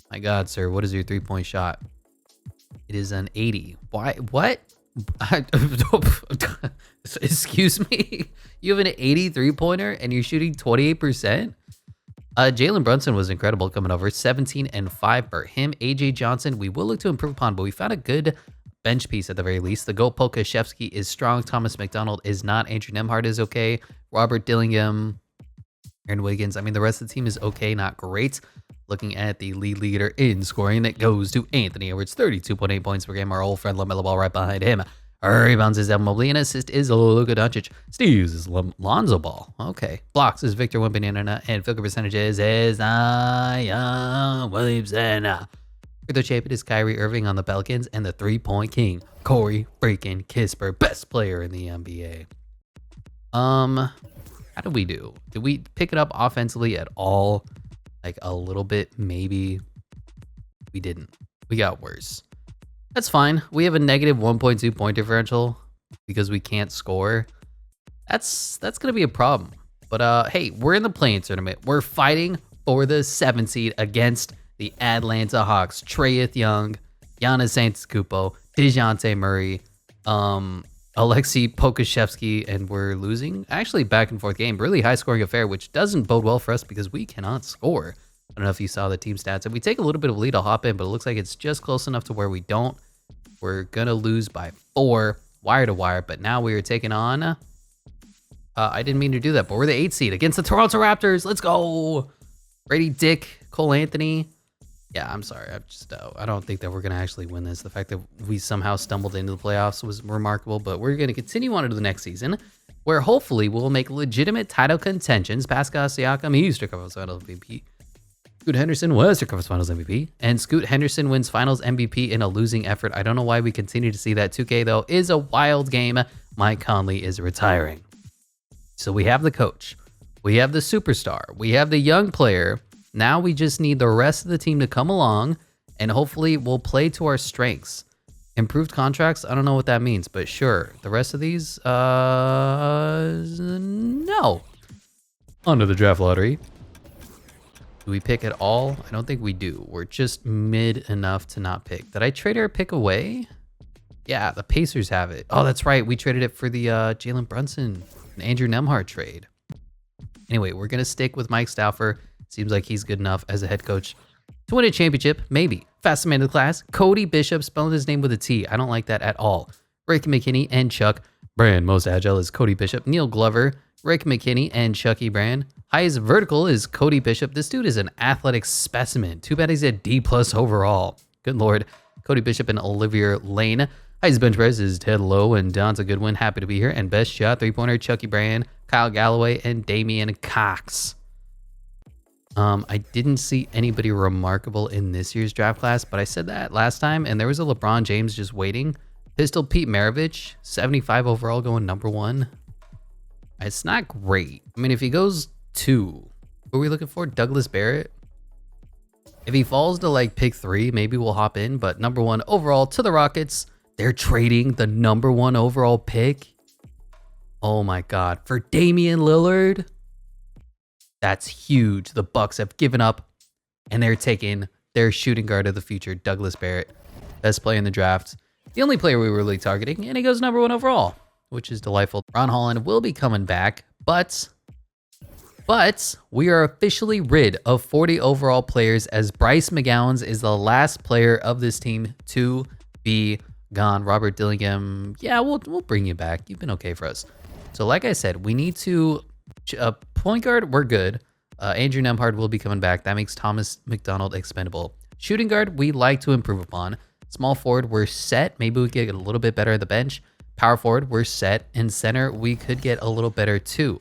My God, sir. What is your 3-point shot? It is an 80. Why? What? Excuse me? You have an 80 3-pointer and you're shooting 28%? Jalen Brunson was incredible coming over. 17 and 5 for him. AJ Johnson, we will look to improve upon, but we found a good bench piece at the very least. The GOAT Pokusevski is strong. Thomas McDonald is not. Andrew Nembhard is okay. Robert Dillingham, Aaron Wiggins. I mean, the rest of the team is okay, not great. Looking at the lead leader in scoring, that goes to Anthony Edwards, 32.8 points per game. Our old friend LaMelo Ball right behind him. Rebounds is Evan Mobley, and assist is Luka Doncic. Steals is Lonzo Ball. Okay. Blocks is Victor Wembanyama, and field goal percentages is Zion Williamson. For the champion is Kyrie Irving on the Pelicans, and the 3-point king, Corey freaking Kispert, best player in the NBA. How did we do? Did we pick it up offensively at all? Like a little bit, maybe. We didn't. We got worse. That's fine. We have a negative 1.2 point differential because we can't score. That's gonna be a problem. But hey, we're in the play-in tournament. We're fighting for the 7th seed against the Atlanta Hawks. Trae Young, Giannis Antetokounmpo, DeJounte Murray, Alexei Pokusevski, and we're losing. Actually, back and forth game. Really high scoring affair, which doesn't bode well for us because we cannot score. I don't know if you saw the team stats. If we take a little bit of lead, I'll hop in, but it looks like it's just close enough to where we don't. We're gonna lose by 4, wire to wire, but now we are taking on... I didn't mean to do that, but we're the 8th seed against the Toronto Raptors. Let's go! Brady Dick, Cole Anthony. Yeah, I'm sorry. I don't think that we're going to actually win this. The fact that we somehow stumbled into the playoffs was remarkable, but we're going to continue on to the next season, where hopefully we'll make legitimate title contentions. Pascal Siakam, Eastern Conference Finals MVP. Scoot Henderson, Western Conference Finals MVP. And Scoot Henderson wins Finals MVP in a losing effort. I don't know why we continue to see that. 2K, though, is a wild game. Mike Conley is retiring. So we have the coach. We have the superstar. We have the young player. Now we just need the rest of the team to come along, and hopefully we'll play to our strengths. Improved contracts? I don't know what that means, but sure. The rest of these, no. On to the draft lottery. Do we pick at all? I don't think we do. We're just mid enough to not pick. Did I trade our pick away? Yeah, the Pacers have it. Oh, that's right. We traded it for the Jalen Brunson and Andrew Nembhard trade. Anyway, we're going to stick with Mike Stauffer. Seems like he's good enough as a head coach to win a championship. Maybe. Fastest man of the class, Cody Bishop, spelling his name with a T. I don't like that at all. Rick McKinney and Chuck Brand. Most agile is Cody Bishop. Neil Glover, Rick McKinney, and Chucky Brand. Highest vertical is Cody Bishop. This dude is an athletic specimen. Too bad he's a D+ overall. Good Lord. Cody Bishop and Olivier Lane. Highest bench press is Ted Lowe and Donta Goodwin. Happy to be here. And best shot, 3-pointer, Chucky Brand, Kyle Galloway, and Damian Cox. I didn't see anybody remarkable in this year's draft class, but I said that last time, and there was a LeBron James just waiting. Pistol Pete Maravich, 75 overall, going #1. It's not great. I mean, if he goes 2, who are we looking for? Douglas Barrett? If he falls to like pick 3, maybe we'll hop in, but #1 overall to the Rockets. They're trading the #1 overall pick. Oh my God, for Damian Lillard. That's huge. The Bucks have given up, and they're taking their shooting guard of the future, Douglas Barrett, best player in the draft. The only player we were really targeting, and he goes #1 overall, which is delightful. Ron Holland will be coming back, but we are officially rid of 40 overall players, as Bryce McGowan is the last player of this team to be gone. Robert Dillingham, yeah, we'll bring you back. You've been okay for us. So like I said, we need to... point guard, we're good. Andrew Nembhard will be coming back. That makes Thomas McDonald expendable. Shooting guard, we like to improve upon. Small forward, we're set. Maybe we could get a little bit better at the bench. Power forward, we're set. In center, we could get a little better too.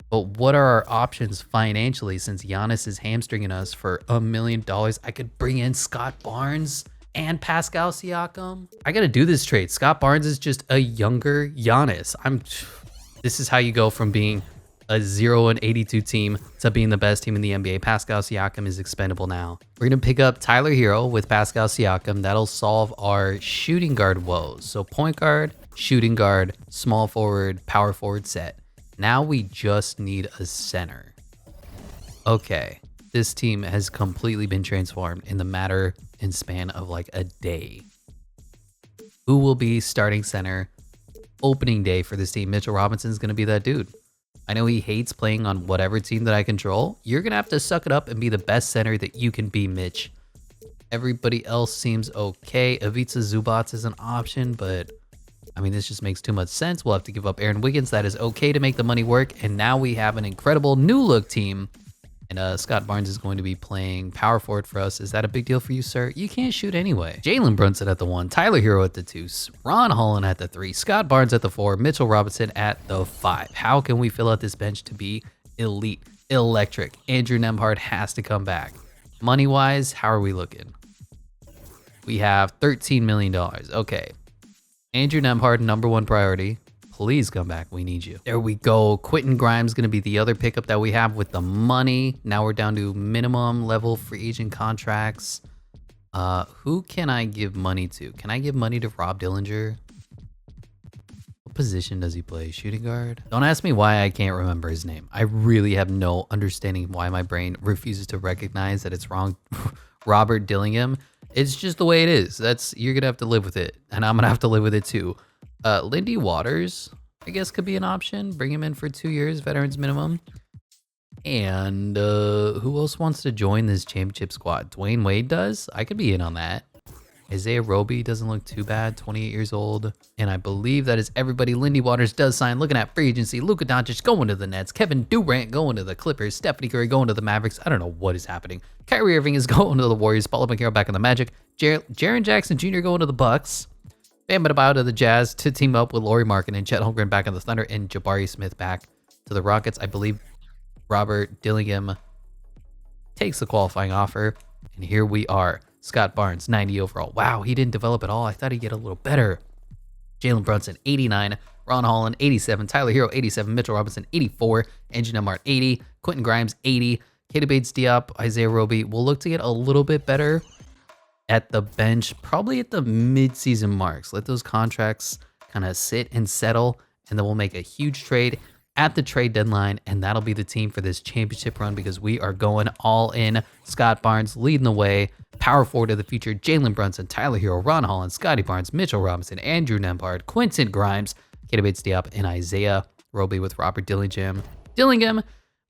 But what are our options financially, since Giannis is hamstringing us for $1 million? I could bring in Scott Barnes and Pascal Siakam. I gotta do this trade. Scott Barnes is just a younger Giannis. This is how you go from being a 0-82 team to being the best team in the NBA. Pascal Siakam is expendable now. We're going to pick up Tyler Hero with Pascal Siakam. That'll solve our shooting guard woes. So point guard, shooting guard, small forward, power forward set. Now we just need a center. Okay, this team has completely been transformed in the matter and span of like a day. Who will be starting center opening day for this team? Mitchell Robinson is going to be that dude. I know he hates playing on whatever team that I control. You're going to have to suck it up and be the best center that you can be, Mitch. Everybody else seems okay. Ivica Zubac is an option, but I mean, this just makes too much sense. We'll have to give up Aaron Wiggins. That is okay to make the money work. And now we have an incredible new look team And Scott Barnes is going to be playing power forward for us. Is that a big deal for you, sir? You can't shoot anyway. Jalen Brunson at the 1, Tyler Hero at the 2, Ron Holland at the 3, Scott Barnes at the 4, Mitchell Robinson at the 5. How can we fill out this bench to be elite, electric? Andrew Nembhard has to come back. Money-wise, how are we looking? We have $13 million. Okay. Andrew Nembhard, #1 priority. Please come back. We need you. There we go. Quentin Grimes going to be the other pickup that we have with the money. Now we're down to minimum level free agent contracts. Who can I give money to? Can I give money to Rob Dillinger? What position does he play? Shooting guard? Don't ask me why I can't remember his name. I really have no understanding why my brain refuses to recognize that it's wrong. Robert Dillingham. It's just the way it is. You're going to have to live with it. And I'm going to have to live with it too. Lindy Waters, I guess, could be an option. Bring him in for 2 years, veterans minimum. And who else wants to join this championship squad? Dwayne Wade does? I could be in on that. Isaiah Roby doesn't look too bad, 28 years old. And I believe that is everybody. Lindy Waters does sign. Looking at free agency, Luka Doncic going to the Nets. Kevin Durant going to the Clippers. Stephanie Curry going to the Mavericks. I don't know what is happening. Kyrie Irving is going to the Warriors. Paulo Banchero back in the Magic. Jaren Jackson Jr. going to the Bucks. Bam Adebayo to the Jazz to team up with Lauri Markkanen and Chet Holmgren back on the Thunder, and Jabari Smith back to the Rockets. I believe Robert Dillingham takes the qualifying offer, and here we are. Scott Barnes, 90 overall. Wow, he didn't develop at all. I thought he'd get a little better. Jalen Brunson, 89. Ron Holland, 87. Tyler Hero, 87. Mitchell Robinson, 84. Andrew Nembhard, 80. Quentin Grimes, 80. Keita Bates-Diop, Isaiah Roby will look to get a little bit better at the bench, probably at the mid-season marks. Let those contracts kind of sit and settle, and then we'll make a huge trade at the trade deadline, and that'll be the team for this championship run because we are going all in. Scott Barnes leading the way. Power forward of the future, Jalen Brunson, Tyler Hero, Ron Holland, Scotty Barnes, Mitchell Robinson, Andrew Nembhard, Quentin Grimes, Keita Bates-Diop, and Isaiah Roby with Robert Dillingham.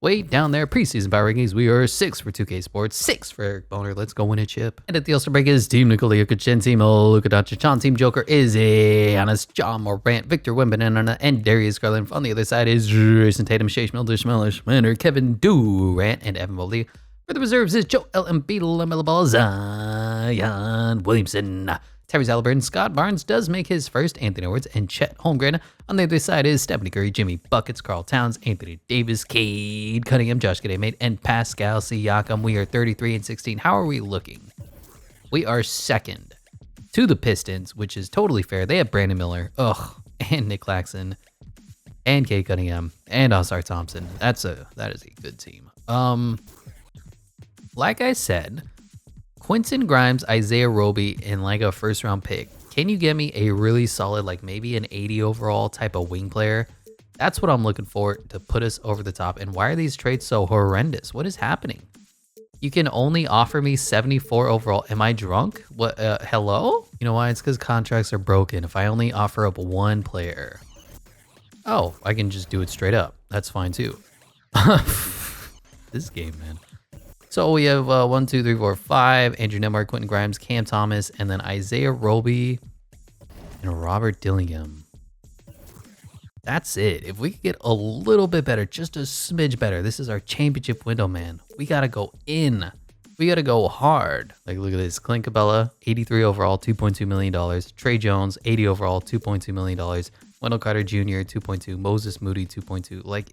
Way down there, preseason power rankings, we are 6 for 2K Sports, 6 for Eric Boner. Let's go win a chip. And at the All-Star break is Team Nikola Jokic, Team Luka Doncic, Team Joker is Giannis, John Morant, Victor Wembanyama, and Darius Garland. On the other side is Jason Tatum, Shea Schmilder, Kevin Durant, and Evan Mobley. For the reserves is Joel Embiid, LaMelo Ball, Zion Williamson. Tyrese Halliburton, Scott Barnes does make his first, Anthony Edwards, and Chet Holmgren. On the other side is Stephanie Curry, Jimmy Buckets, Karl Towns, Anthony Davis, Cade Cunningham, Josh Giddey, and Pascal Siakam. We are 33 and 16. How are we looking? We are second to the Pistons, which is totally fair. They have Brandon Miller, and Nick Claxton, and Cade Cunningham, and Oscar Thompson. That is a good team. Like I said, Quentin Grimes, Isaiah Roby, and like a first-round pick. Can you get me a really solid, like maybe an 80 overall type of wing player? That's what I'm looking for to put us over the top. And why are these trades so horrendous? What is happening? You can only offer me 74 overall. Am I drunk? What? Hello? You know why? It's because contracts are broken. If I only offer up one player. Oh, I can just do it straight up. That's fine too. This game, man. So we have 1, 2, 3, 4, 5. Andrew Nembhard, Quentin Grimes, Cam Thomas, and then Isaiah Roby and Robert Dillingham. That's it. If we could get a little bit better, just a smidge better. This is our championship window, man. We got to go in. We got to go hard. Like, look at this. Clint Capella, 83 overall, $2.2 million. Trey Jones, 80 overall, $2.2 million. Wendell Carter Jr., 2.2. Moses Moody, 2.2. Like,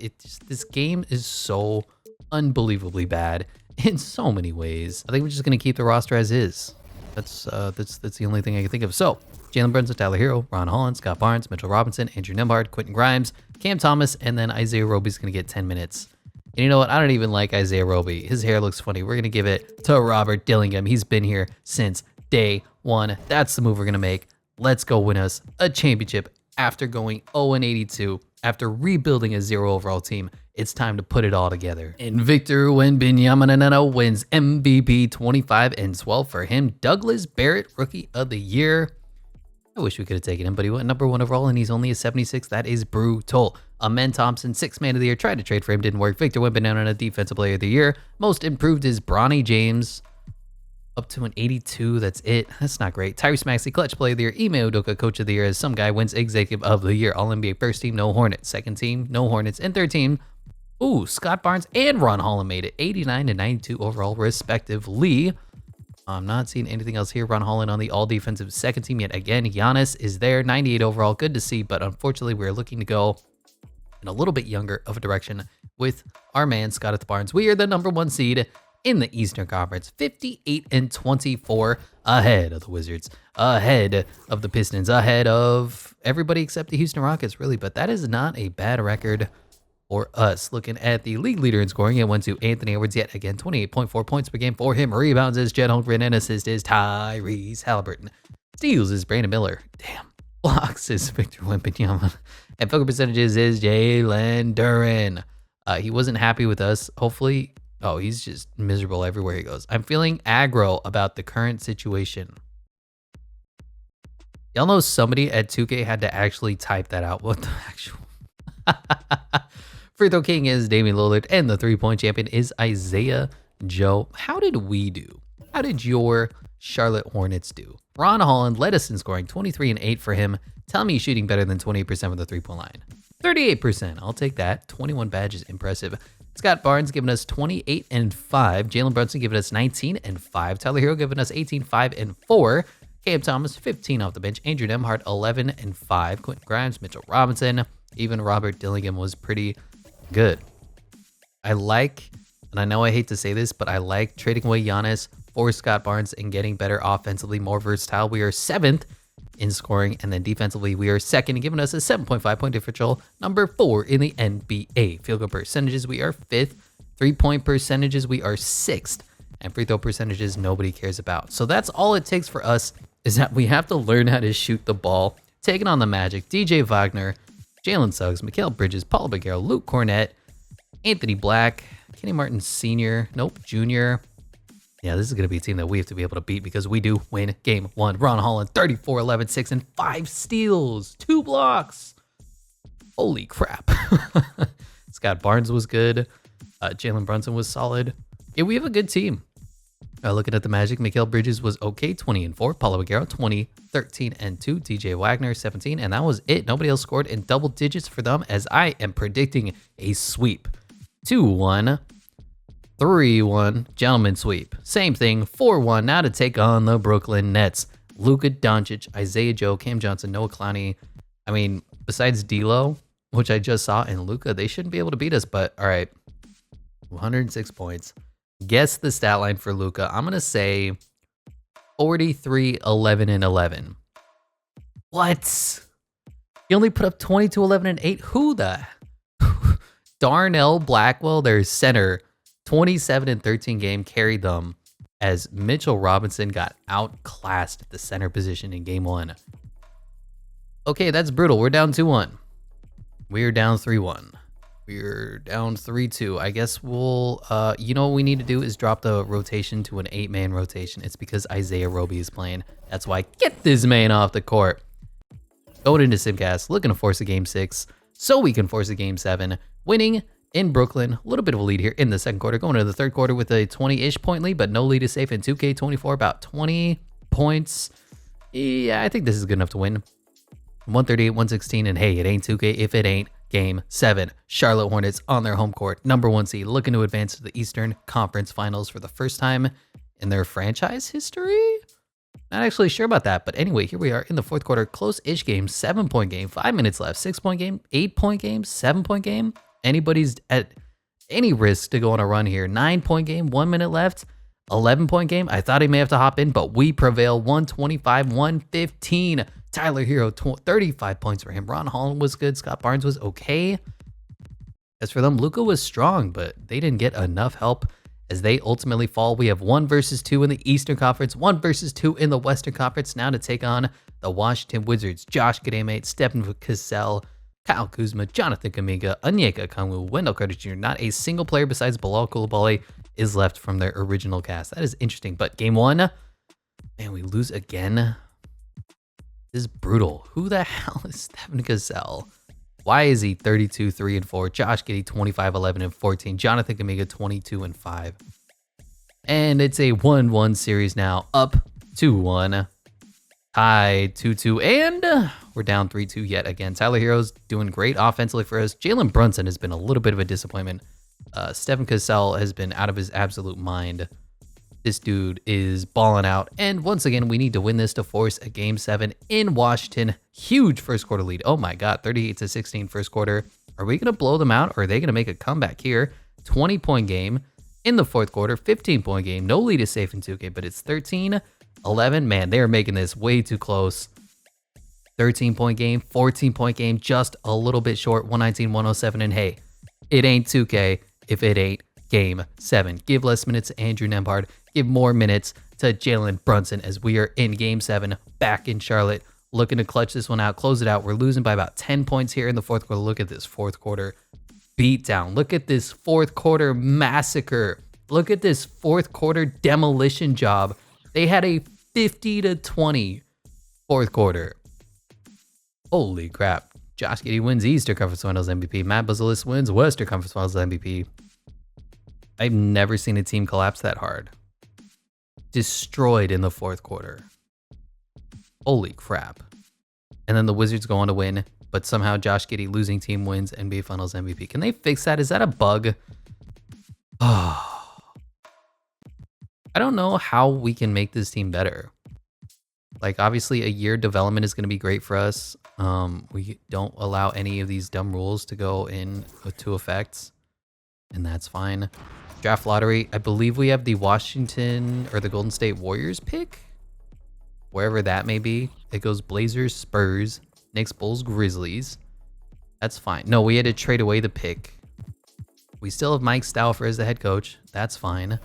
this game is so unbelievably bad in so many ways. I think we're just going to keep the roster as is. That's the only thing I can think of. So, Jalen Brunson, Tyler Hero, Ron Holland, Scott Barnes, Mitchell Robinson, Andrew Nembhard, Quentin Grimes, Cam Thomas, and then Isaiah Roby's going to get 10 minutes. And you know what? I don't even like Isaiah Roby. His hair looks funny. We're going to give it to Robert Dillingham. He's been here since day one. That's the move we're going to make. Let's go win us a championship after going 0-82, after rebuilding a 0 overall team. It's time to put it all together. And Victor Wembanyama wins MVP 25 and 12 for him. Douglas Barrett, Rookie of the Year. I wish we could have taken him, but he went #1 overall, and he's only a 76. That is brutal. Amen Thompson, 6th Man of the Year. Tried to trade for him, didn't work. Victor Wembanyama, Defensive Player of the Year. Most improved is Bronny James, up to an 82. That's it. That's not great. Tyrese Maxey, Clutch Player of the Year. Ime Udoka, Coach of the Year. As some guy wins Executive of the Year. All NBA first team, no Hornets. Second team, no Hornets. And third team, Ooh, Scott Barnes and Ron Holland made it 89 and 92 overall, respectively. I'm not seeing anything else here. Ron Holland on the all-defensive second team yet again. Giannis is there, 98 overall. Good to see, but unfortunately, we're looking to go in a little bit younger of a direction with our man, Scott Barnes. We are the #1 seed in the Eastern Conference, 58 and 24, ahead of the Wizards, ahead of the Pistons, ahead of everybody except the Houston Rockets, really. But that is not a bad record for us. Looking at the league leader in scoring, it went to Anthony Edwards yet again, 28.4 points per game for him. Rebounds is Jed Holmgren, and assist is Tyrese Halliburton. Steals is Brandon Miller. Damn. Blocks is Victor Wembanyama. And field goal percentages is Jalen Duren. He wasn't happy with us. Hopefully, oh, he's just miserable everywhere he goes. I'm feeling aggro about the current situation. Y'all know somebody at 2K had to actually type that out. What the actual... Free throw king is Damian Lillard, and the three-point champion is Isaiah Joe. How did we do? How did your Charlotte Hornets do? Ron Holland led us in scoring, 23 and 8 for him. Tell me he's shooting better than 28% from the three-point line. 38%, I'll take that. 21 badges, impressive. Scott Barnes giving us 28 and 5. Jalen Brunson giving us 19 and 5. Tyler Hero giving us 18, 5 and 4. Cam Thomas 15 off the bench. Andrew Nemhart 11 and 5. Quentin Grimes, Mitchell Robinson, even Robert Dillingham was pretty good. I like, and I know I hate to say this, but I like trading away Giannis for Scott Barnes and getting better offensively, more versatile. We are 7th in scoring, and then defensively we are 2nd, giving us a 7.5 point differential, #4 in the NBA. Field goal percentages, we are 5th. 3-point percentages, we are 6th. And free throw percentages, nobody cares about. So that's all it takes for us, is that we have to learn how to shoot the ball. Taking on the Magic, DJ Wagner, Jalen Suggs, Mikal Bridges, Paul Bagaro, Luke Cornett, Anthony Black, Kenny Martin Sr., Jr. Yeah, this is going to be a team that we have to be able to beat because we do win game 1. Ron Holland, 34, 11, 6, and 5 steals, 2 blocks. Holy crap. Scott Barnes was good. Jalen Brunson was solid. Yeah, we have a good team. Looking at the Magic, Mikal Bridges was okay, 20 and 4. Paulo Bagaro, 20, 13 and 2. DJ Wagner, 17, and that was it. Nobody else scored in double digits for them, as I am predicting a sweep. 2-1, 3-1, gentleman sweep. Same thing, 4-1. Now to take on the Brooklyn Nets. Luka Doncic, Isaiah Joe, Cam Johnson, Noah Clowney. I mean, besides D'Lo, which I just saw, and Luka, they shouldn't be able to beat us. But all right, 106 points. Guess the stat line for Luka. I'm going to say 43, 11, and 11. What? He only put up 22, 11, and 8. Who the? Darnell Blackwell, their center, 27 and 13 game, carried them as Mitchell Robinson got outclassed at the center position in game 1. Okay, that's brutal. We're down 2-1. We're down 3-1. We're down 3-2. I guess we'll, you know what we need to do is drop the rotation to an 8-man rotation. It's because Isaiah Roby is playing. That's why. Get this man off the court. Going into Simcast, looking to force a game 6 so we can force a game 7. Winning in Brooklyn. A little bit of a lead here in the second quarter. Going into the third quarter with a 20-ish point lead, but no lead is safe in 2K24. About 20 points. Yeah, I think this is good enough to win. 138, 116, and hey, it ain't 2K if it ain't Game 7. Charlotte Hornets on their home court, #1 seed, looking to advance to the Eastern Conference Finals for the first time in their franchise history? Not actually sure about that, but anyway, here we are in the fourth quarter. Close-ish game, 7-point game, 5 minutes left, 6-point game, 8-point game, 7-point game. Anybody's at any risk to go on a run here. 9-point game, 1 minute left, 11-point game. I thought he may have to hop in, but we prevail. 125-115. Tyler Hero, 35 points for him. Ron Holland was good. Scott Barnes was okay. As for them, Luka was strong, but they didn't get enough help as they ultimately fall. We have 1 versus 2 in the Eastern Conference, 1 versus 2 in the Western Conference. Now to take on the Washington Wizards. Josh Giddey, Stephen Cassell, Kyle Kuzma, Jonathan Kuminga, Onyeka Okongwu, Wendell Carter Jr. Not a single player besides Bilal Coulibaly is left from their original cast. That is interesting. But game 1, man, we lose again. This is brutal. Who the hell is Stephen Cassell? Why is he 32, 3, and 4? Josh Giddey, 25, 11, and 14. Jonathan Kuminga, 22, and 5. And it's a 1-1 series now. Up 2-1. Tied 2-2. And we're down 3-2 yet again. Tyler Hero's doing great offensively for us. Jalen Brunson has been a little bit of a disappointment. Stephen Cassell has been out of his absolute mind. This dude is balling out. And once again, we need to win this to force a Game 7 in Washington. Huge first quarter lead. Oh my God, 38-16 first quarter. Are we going to blow them out, or are they going to make a comeback here? 20-point game in the fourth quarter, 15-point game. No lead is safe in 2K, but it's 13-11. Man, they are making this way too close. 13-point game, 14-point game, just a little bit short, 119-107. And hey, it ain't 2K if it ain't Game 7. Give less minutes to Andrew Nembhard. Give more minutes to Jalen Brunson as we are in Game 7 back in Charlotte. Looking to clutch this one out, close it out. We're losing by about 10 points here in the fourth quarter. Look at this fourth quarter beatdown. Look at this fourth quarter massacre. Look at this fourth quarter demolition job. They had a 50-20 fourth quarter. Holy crap. Josh Giddey wins Eastern Conference Finals MVP. Matt Buzelis wins Western Conference Finals MVP. I've never seen a team collapse that hard. Destroyed in the fourth quarter. Holy crap. And then the Wizards go on to win, but somehow Josh Giddey losing team wins NBA Finals MVP. Can they fix that? Is that a bug? Oh. I don't know how we can make this team better. Like, obviously, a year development is going to be great for us. We don't allow any of these dumb rules to go into effect, and that's fine. Draft lottery, I believe we have the Washington or the Golden State Warriors pick. Wherever that may be. It goes Blazers, Spurs, Knicks, Bulls, Grizzlies. That's fine. No, we had to trade away the pick. We still have Mike Stauffer as the head coach. That's fine.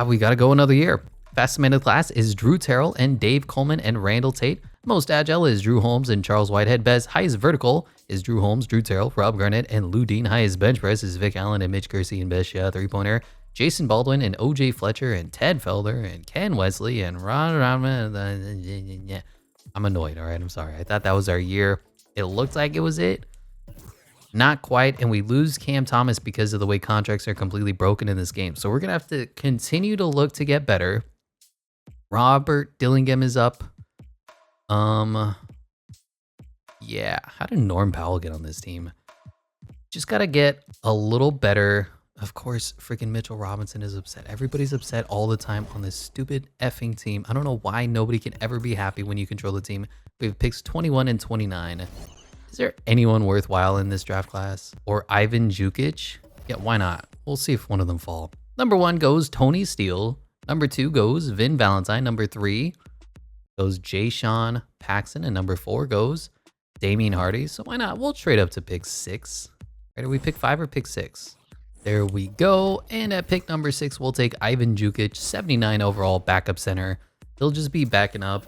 We got to go another year. Fastest man of the class is Drew Terrell and Dave Coleman and Randall Tate. Most agile is Drew Holmes and Charles Whitehead. Best highest vertical is Drew Holmes, Drew Terrell, Rob Garnett, and Lou Dean. Highest bench press is Vic Allen and Mitch Kersey. And best shot three-pointer, Jason Baldwin and OJ Fletcher and Ted Felder and Ken Wesley and Ron. I'm annoyed. All right, I'm sorry. I thought that was our year. It looked like it was it. Not quite, and we lose Cam Thomas because of the way contracts are completely broken in this game. So we're going to have to continue to look to get better. Robert Dillingham is up. Yeah, how did Norm Powell get on this team? Just got to get a little better. Of course, freaking Mitchell Robinson is upset. Everybody's upset all the time on this stupid effing team. I don't know why nobody can ever be happy when you control the team. We have picks 21 and 29. Is there anyone worthwhile in this draft class? Or Ivan Jukic? Yeah, why not? We'll see if one of them fall. Number 1 goes Tony Steele. Number 2 goes Vin Valentine. Number 3 goes Jay Sean Paxson. And number 4 goes Damian Hardy. So why not? We'll trade up to pick 6. Right, do we pick 5 or pick 6? There we go. And at pick number 6, we'll take Ivan Jukic, 79 overall backup center. He'll just be backing up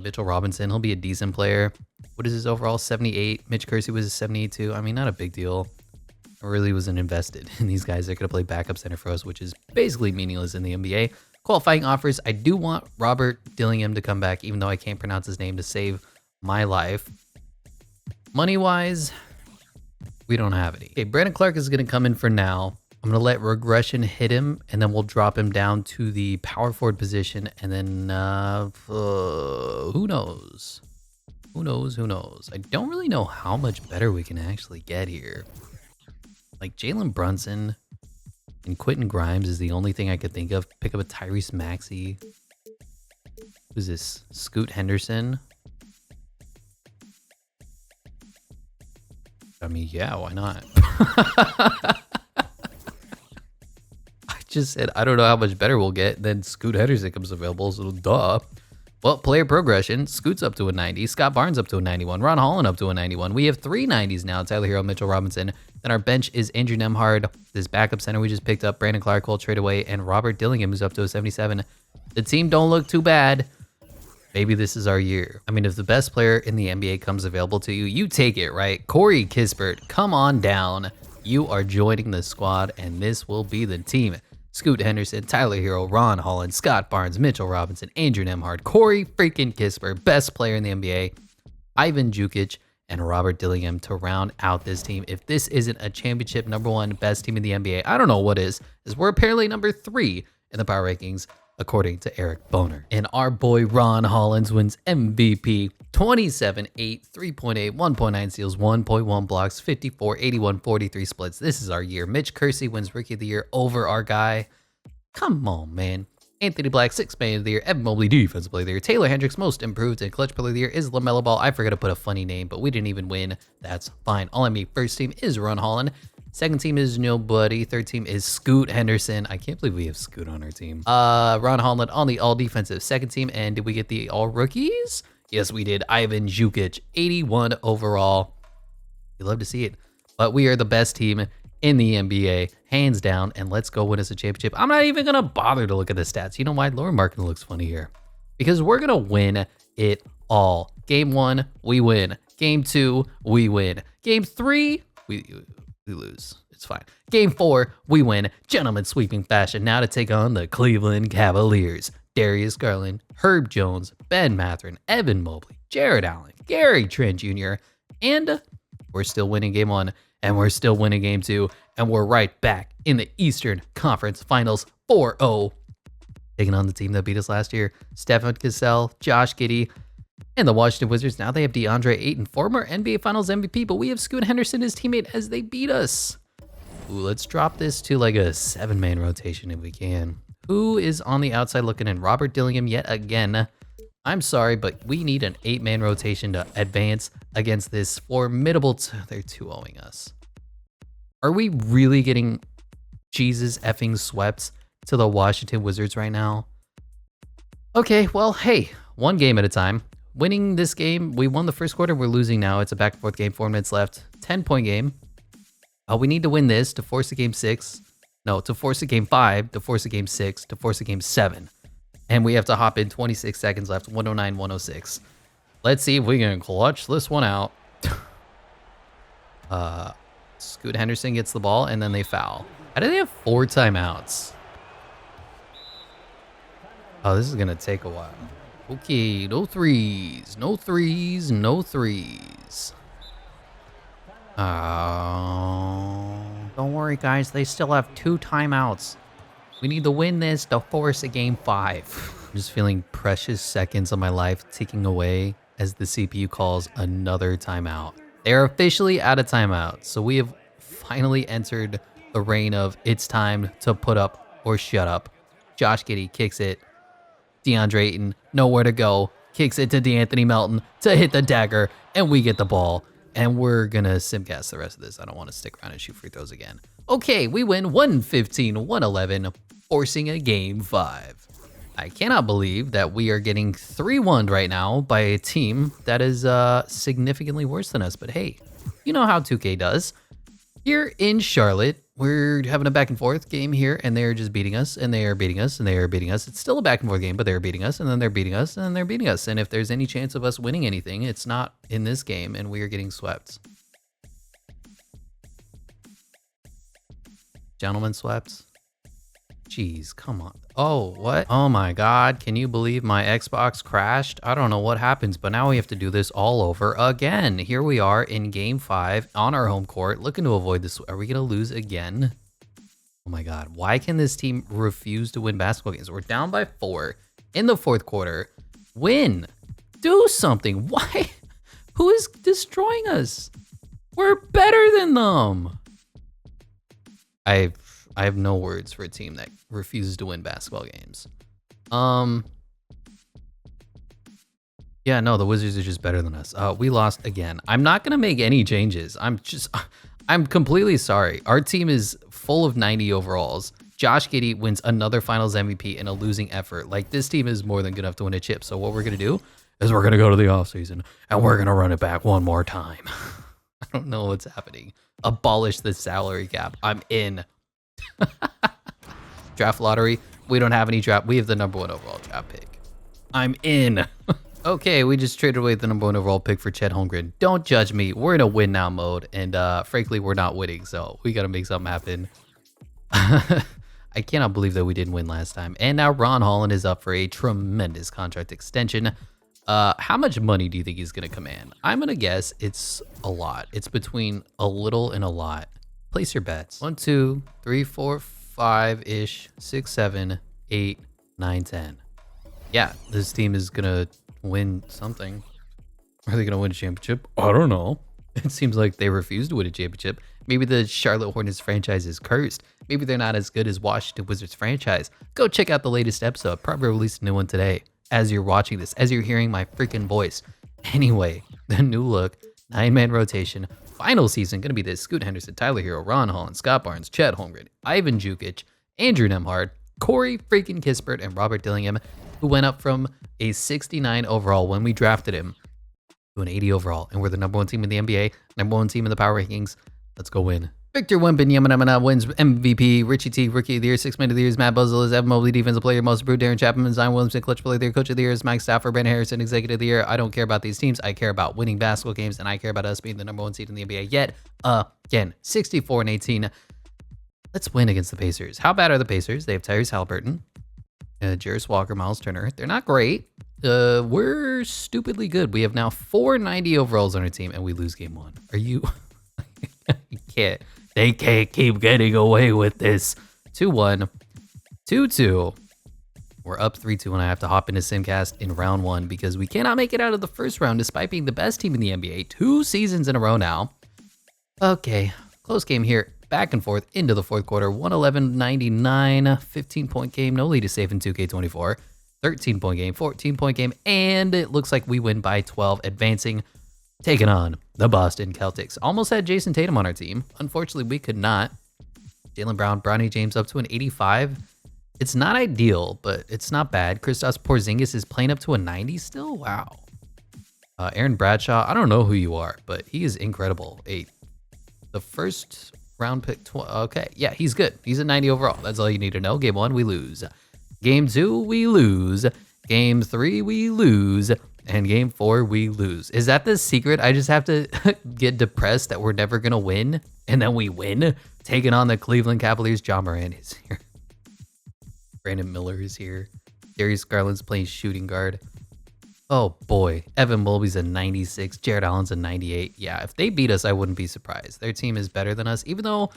Mitchell Robinson. He'll be a decent player. What is his overall? 78. Mitch Kersey was a 78 too. I mean, not a big deal. I really wasn't invested in these guys that could play backup center for us, which is basically meaningless in the NBA. Qualifying offers. I do want Robert Dillingham to come back, even though I can't pronounce his name to save my life. Money-wise, we don't have any. Okay, Brandon Clark is going to come in for now. I'm going to let regression hit him, and then we'll drop him down to the power forward position, and then who knows? Who knows? Who knows? I don't really know how much better we can actually get here. Like Jalen Brunson and Quentin Grimes is the only thing I could think of. Pick up a Tyrese Maxey. Who's this? Scoot Henderson. I mean, yeah, why not? I just said, I don't know how much better we'll get. Then Scoot Henderson comes available, so duh. Well, player progression. Scoot's up to a 90. Scott Barnes up to a 91. Ron Holland up to a 91. We have 3 90s now. Tyler Hero, Mitchell Robinson. Then our bench is Andrew Nembhard, this backup center we just picked up. Brandon Clark will trade away. And Robert Dillingham, who's up to a 77. The team don't look too bad. Maybe this is our year. I mean, if the best player in the NBA comes available to you, you take it, right? Corey Kispert, come on down. You are joining the squad, and this will be the team. Scoot Henderson, Tyler Hero, Ron Holland, Scott Barnes, Mitchell Robinson, Andrew Nembhard, Corey freaking Kispert, best player in the NBA, Ivan Jukic, and Robert Dillingham to round out this team. If this isn't a championship #1 best team in the NBA, I don't know what is, as we're apparently number 3 in the power rankings. according to Eric Boner. And our boy Ron Hollins wins MVP. 27, 8, 3.8, 1.9 steals, 1.1 blocks, 54, 81, 43 splits. This is our year. Mitch Kersey wins Rookie of the Year over our guy. Come on, man. Anthony Black, 6th Man of the Year. Evan Mobley, Defensive Player of the Year. Taylor Hendricks, Most Improved and Clutch Player of the Year is LaMelo Ball. I forgot to put a funny name, but we didn't even win. That's fine. All NBA first team is Ron Holland. Second team is nobody. Third team is Scoot Henderson. I can't believe we have Scoot on our team. Ron Holland on the all defensive second team. And did we get the all rookies? Yes, we did. Ivan Jukic, 81 overall. You love to see it. But we are the best team in the NBA, hands down. And let's go win us a championship. I'm not even going to bother to look at the stats. You know why? Lower marking looks funny here. Because we're going to win it all. Game 1, we win. Game 2, we win. Game 3, we lose. It's fine. Game 4, we win. Gentlemen sweeping fashion. Now to take on the Cleveland Cavaliers. Darius Garland, Herb Jones, Ben Mathurin, Evan Mobley, Jared Allen, Gary Trent Jr. And we're still winning game 1. And we're still winning game 2. And we're right back in the Eastern Conference Finals 4-0. Taking on the team that beat us last year. Stephen Cassell, Josh Giddey, and the Washington Wizards. Now they have DeAndre Ayton, former NBA Finals MVP, but we have Scoot Henderson, his teammate, as they beat us. Ooh, let's drop this to like a 7-man rotation if we can. Who is on the outside looking in? Robert Dillingham yet again. I'm sorry, but we need an 8-man rotation to advance against this formidable... They're 2-0ing us. Are we really getting Jesus effing swept to the Washington Wizards right now? Okay, well, hey, one game at a time. Winning this game, we won the first quarter, we're losing now. It's a back and forth game, 4 minutes left. 10-point game. We need to win this to force a game 6. No, to force a game 5, to force a game 6, to force a game 7. And we have to hop in 26 seconds left, 109, 106. Let's see if we can clutch this one out. Scoot Henderson gets the ball, and then they foul. How do they have 4 timeouts? Oh, this is going to take a while. Okay, no threes, no threes, no threes. Don't worry, guys. They still have 2 timeouts. We need to win this to force a game 5. I'm just feeling precious seconds of my life ticking away as the CPU calls another timeout. They're officially out of timeout, so we have finally entered the reign of it's time to put up or shut up. Josh Giddey kicks it. DeAndre Ayton, nowhere to go, kicks it to DeAnthony Melton to hit the dagger, and we get the ball. And we're going to simcast the rest of this. I don't want to stick around and shoot free throws again. Okay, we win 115-111, forcing a game 5. I cannot believe that we are getting 3-1 right now by a team that is significantly worse than us. But hey, you know how 2K does. Here in Charlotte, we're having a back and forth game here, and they're just beating us, and they are beating us, and they are beating us. It's still a back and forth game, but they're beating us, and then they're beating us, and then they're beating us. And if there's any chance of us winning anything, it's not in this game, and we are getting swept. Gentlemen swept. Jeez, come on. Oh, what? Oh my God, can you believe my Xbox crashed? I don't know what happens, but now we have to do this all over again. Here we are in game 5 on our home court, looking to avoid this. Are we gonna lose again? Oh my God, why can this team refuse to win basketball games? We're down by 4 in the 4th quarter. Win, do something. Why? Who is destroying us? We're better than them. I have no words for a team that refuses to win basketball games. Yeah, no, the Wizards are just better than us. We lost again. I'm not gonna make any changes. I'm completely sorry. Our team is full of 90 overalls. Josh Giddey wins another Finals MVP in a losing effort. Like, this team is more than good enough to win a chip. So what we're gonna do is we're gonna go to the offseason and we're gonna run it back one more time. I don't know what's happening. Abolish the salary cap. I'm in. Draft lottery. We don't have any draft. We have the #1 overall draft pick. I'm in. Okay, we just traded away the #1 overall pick for Chet Holmgren. Don't judge me. We're in a win now mode, and frankly, we're not winning, so we gotta make something happen. I cannot believe that we didn't win last time. And now Ron Holland is up for a tremendous contract extension. How much money do you think he's gonna command? I'm gonna guess it's a lot. It's between a little and a lot. Place your bets. 1, 2, 3, 4, 5-ish, 6, 7, 8, 9-10. Yeah, this team is gonna win something. Are they gonna win a championship? I don't know. It seems like they refuse to win a championship. Maybe the Charlotte Hornets franchise is cursed. Maybe they're not as good as Washington Wizards franchise. Go check out the latest episode. Probably released a new one today as you're watching this, as you're hearing my freaking voice. Anyway, the new look, 9-man rotation, final season, gonna be this: Scoot Henderson, Tyler Hero, Ron Holland, Scott Barnes, Chet Holmgren, Ivan Jukic, Andrew Nemhard, Corey freaking Kispert, and Robert Dillingham, who went up from a 69 overall when we drafted him to an 80 overall. And we're the number 1 team in the NBA, number 1 team in the power rankings. Let's go win. Victor Wembanyama wins MVP. Richie T, Rookie of the Year. 6 Man of the Year is Matt Buzzell. Is Evan Mobley Defensive Player Most Improved. Darren Chapman, Zion Williamson, Clutch Player of the Year. Coach of the Year is Mike Stafford. Brandon Harrison, Executive of the Year. I don't care about these teams. I care about winning basketball games, and I care about us being the number 1 seed in the NBA yet again. 64-18. Let's win against the Pacers. How bad are the Pacers? They have Tyrese Halliburton, Jarris Walker, Miles Turner. They're not great. We're stupidly good. We have now 490 overalls on our team, and we lose game 1. Are you? You can't. They can't keep getting away with this. 2-1, 2-2. We're up 3-2, and I have to hop into Simcast in round 1 because we cannot make it out of the first round despite being the best team in the NBA 2 seasons in a row now. Okay, close game here. Back and forth into the fourth quarter. 111-99, 15-point game. No lead is safe in 2K24. 13-point game, 14-point game, and it looks like we win by 12, advancing, taking on the Boston Celtics. Almost had Jason Tatum on our team. Unfortunately, we could not. Jaylen Brown, Bronny James up to an 85. It's not ideal, but it's not bad. Kristaps Porzingis is playing up to a 90 still. Wow. Aaron Bradshaw, I don't know who you are, but he is incredible. The first round pick. Okay, yeah, he's good. He's a 90 overall. That's all you need to know. Game 1, we lose. Game 2, we lose. Game 3, we lose. And game 4, we lose. Is that the secret? I just have to get depressed that we're never going to win, and then we win? Taking on the Cleveland Cavaliers. John Moran is here. Brandon Miller is here. Darius Garland's playing shooting guard. Oh, boy. Evan Mobley's a 96. Jared Allen's a 98. Yeah, if they beat us, I wouldn't be surprised. Their team is better than us, even though,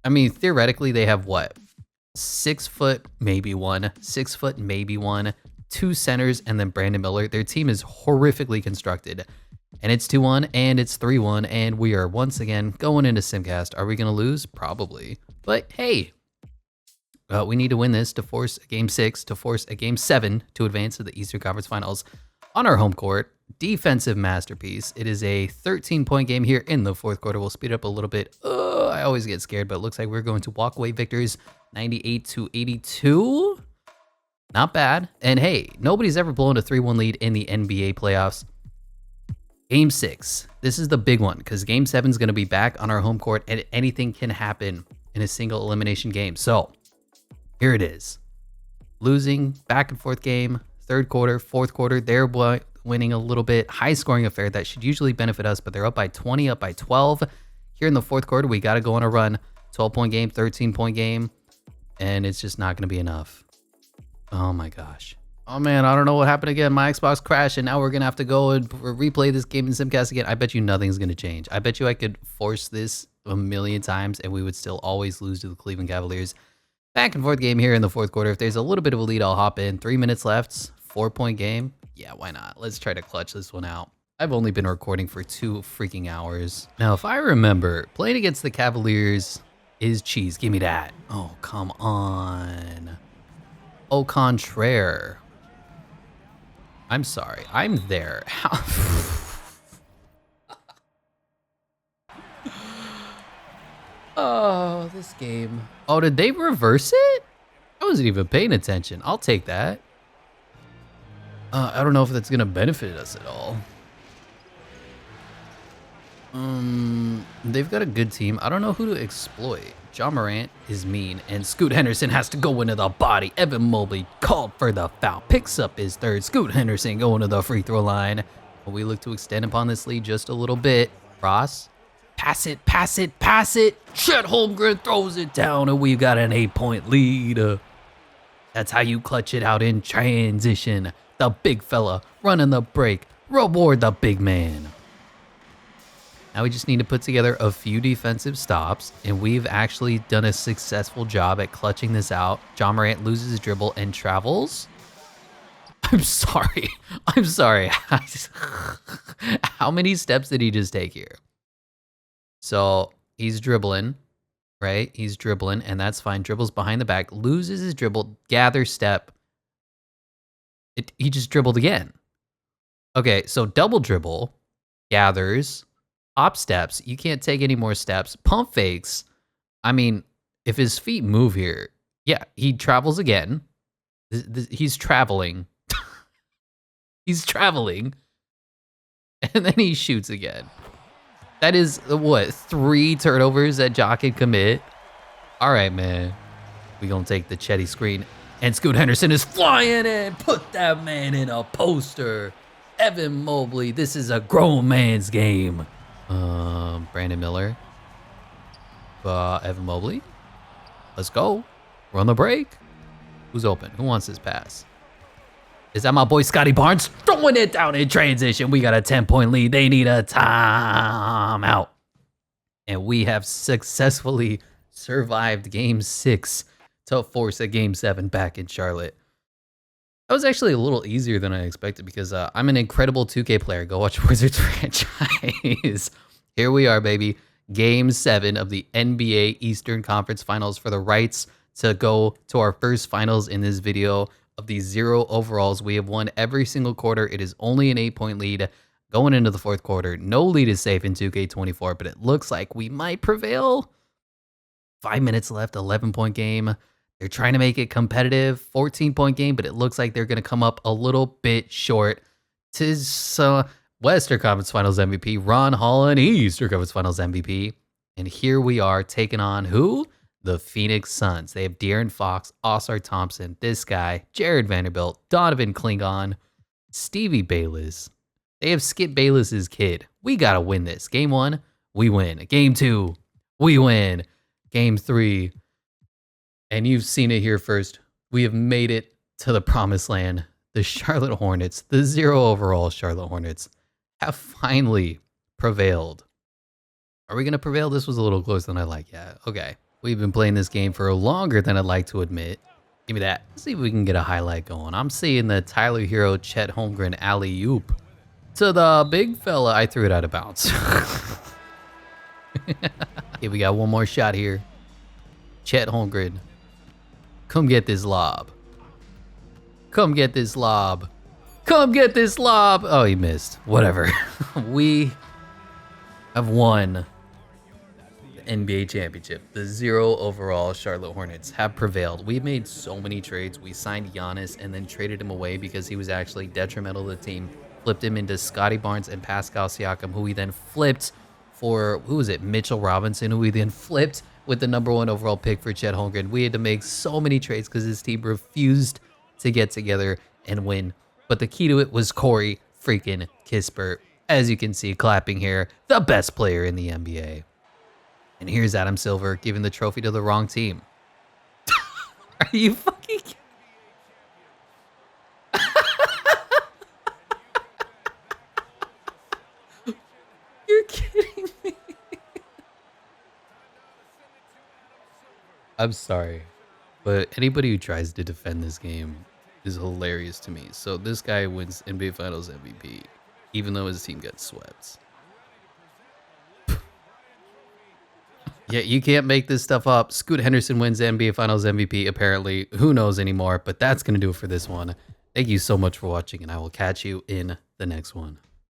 I mean, theoretically, they have what? 6 foot, maybe 1. 6 foot, maybe 1. 2 centers, and then Brandon Miller. Their team is horrifically constructed. And it's 2-1, and it's 3-1, and we are once again going into Simcast. Are we going to lose? Probably. But hey, we need to win this to force a Game 6, to force a Game 7 to advance to the Eastern Conference Finals on our home court. Defensive masterpiece. It is a 13-point game here in the fourth quarter. We'll speed up a little bit. I always get scared, but it looks like we're going to walk away victors 98-82. Not bad. And hey, nobody's ever blown a 3-1 lead in the NBA playoffs. Game 6. This is the big one because Game 7 is going to be back on our home court and anything can happen in a single elimination game. So here it is. Losing back and forth game, third quarter, fourth quarter. They're winning a little bit. High scoring affair that should usually benefit us, but they're up by 20, up by 12. Here in the fourth quarter, we got to go on a run. 12-point game, 13-point game, and it's just not going to be enough. Oh my gosh. Oh man, I don't know what happened again. My Xbox crashed and now we're going to have to go and replay this game in Simcast again. I bet you nothing's going to change. I bet you I could force this a million times and we would still always lose to the Cleveland Cavaliers. Back and forth game here in the fourth quarter. If there's a little bit of a lead, I'll hop in. 3 minutes left, 4-point game. Yeah, why not? Let's try to clutch this one out. I've only been recording for 2 freaking hours. Now, if I remember, playing against the Cavaliers is cheese. Give me that. Oh, come on. Au contraire. I'm sorry. I'm there. How? Oh, this game. Oh, did they reverse it? I wasn't even paying attention. I'll take that. I don't know if that's going to benefit us at all. They've got a good team. I don't know who to exploit. John Morant is mean, and Scoot Henderson has to go into the body. Evan Mobley called for the foul. Picks up his third. Scoot Henderson going to the free throw line. But we look to extend upon this lead just a little bit. Ross, pass it, pass it, pass it. Chet Holmgren throws it down, and we've got an 8-point lead. That's how you clutch it out in transition. The big fella running the break. Reward the big man. Now we just need to put together a few defensive stops, and we've actually done a successful job at clutching this out. John Morant loses his dribble and travels. I'm sorry. I'm sorry. How many steps did he just take here? So he's dribbling, right? He's dribbling, and that's fine. Dribbles behind the back, loses his dribble, gather step. He just dribbled again. Okay, so double dribble, gathers, hop steps. You can't take any more steps. Pump fakes. I mean, if his feet move here, yeah, he travels again. He's traveling. He's traveling. And then he shoots again. That is, what, 3 turnovers that Ja can commit? All right, man. We gonna take the Chetty screen. And Scoot Henderson is flying in. Put that man in a poster. Evan Mobley, this is a grown man's game. Brandon Miller. Evan Mobley. Let's go. We're on the break. Who's open? Who wants this pass? Is that my boy Scotty Barnes? Throwing it down in transition. We got a 10-point lead. They need a timeout. And we have successfully survived game 6 to force a game 7 back in Charlotte. That was actually a little easier than I expected because I'm an incredible 2K player. Go watch Wizards franchise. Here we are, baby. Game 7 of the NBA Eastern Conference Finals for the rights to go to our first finals in this video of these 0 overalls. We have won every single quarter. It is only an 8-point lead going into the 4th quarter. No lead is safe in 2K24, but it looks like we might prevail. 5 minutes left, 11-point game. They're trying to make it competitive, 14-point game, but it looks like they're going to come up a little bit short. Tis Western Conference Finals MVP, Ron Holland, Eastern Conference Finals MVP. And here we are taking on who? The Phoenix Suns. They have De'Aaron Fox, Oscar Thompson, this guy, Jared Vanderbilt, Donovan Klingon, Stevie Bayless. They have Skip Bayless's kid. We got to win this. Game 1, we win. Game 2, we win. Game 3, and you've seen it here first. We have made it to the promised land. The Charlotte Hornets, the 0 overall Charlotte Hornets, have finally prevailed. Are we going to prevail? This was a little closer than I like. Yeah, okay. We've been playing this game for longer than I'd like to admit. Give me that. Let's see if we can get a highlight going. I'm seeing the Tyler Hero, Chet Holmgren alley-oop to the big fella. I threw it out of bounds. Okay, we got one more shot here. Chet Holmgren. Come get this lob. Come get this lob. Come get this lob. Oh, he missed. Whatever. We have won the NBA championship. The 0 overall Charlotte Hornets have prevailed. We made so many trades. We signed Giannis and then traded him away because he was actually detrimental to the team. Flipped him into Scotty Barnes and Pascal Siakam, who we then flipped for, who was it? Mitchell Robinson, who we then flipped with the #1 overall pick for Chet Holmgren. We had to make so many trades because his team refused to get together and win. But the key to it was Corey freaking Kispert. As you can see, clapping here, the best player in the NBA. And here's Adam Silver giving the trophy to the wrong team. Are you fucking kidding? You're kidding me. I'm sorry, but anybody who tries to defend this game is hilarious to me. So this guy wins NBA Finals MVP, even though his team gets swept. Yeah, you can't make this stuff up. Scoot Henderson wins NBA Finals MVP, apparently. Who knows anymore, but that's going to do it for this one. Thank you so much for watching, and I will catch you in the next one.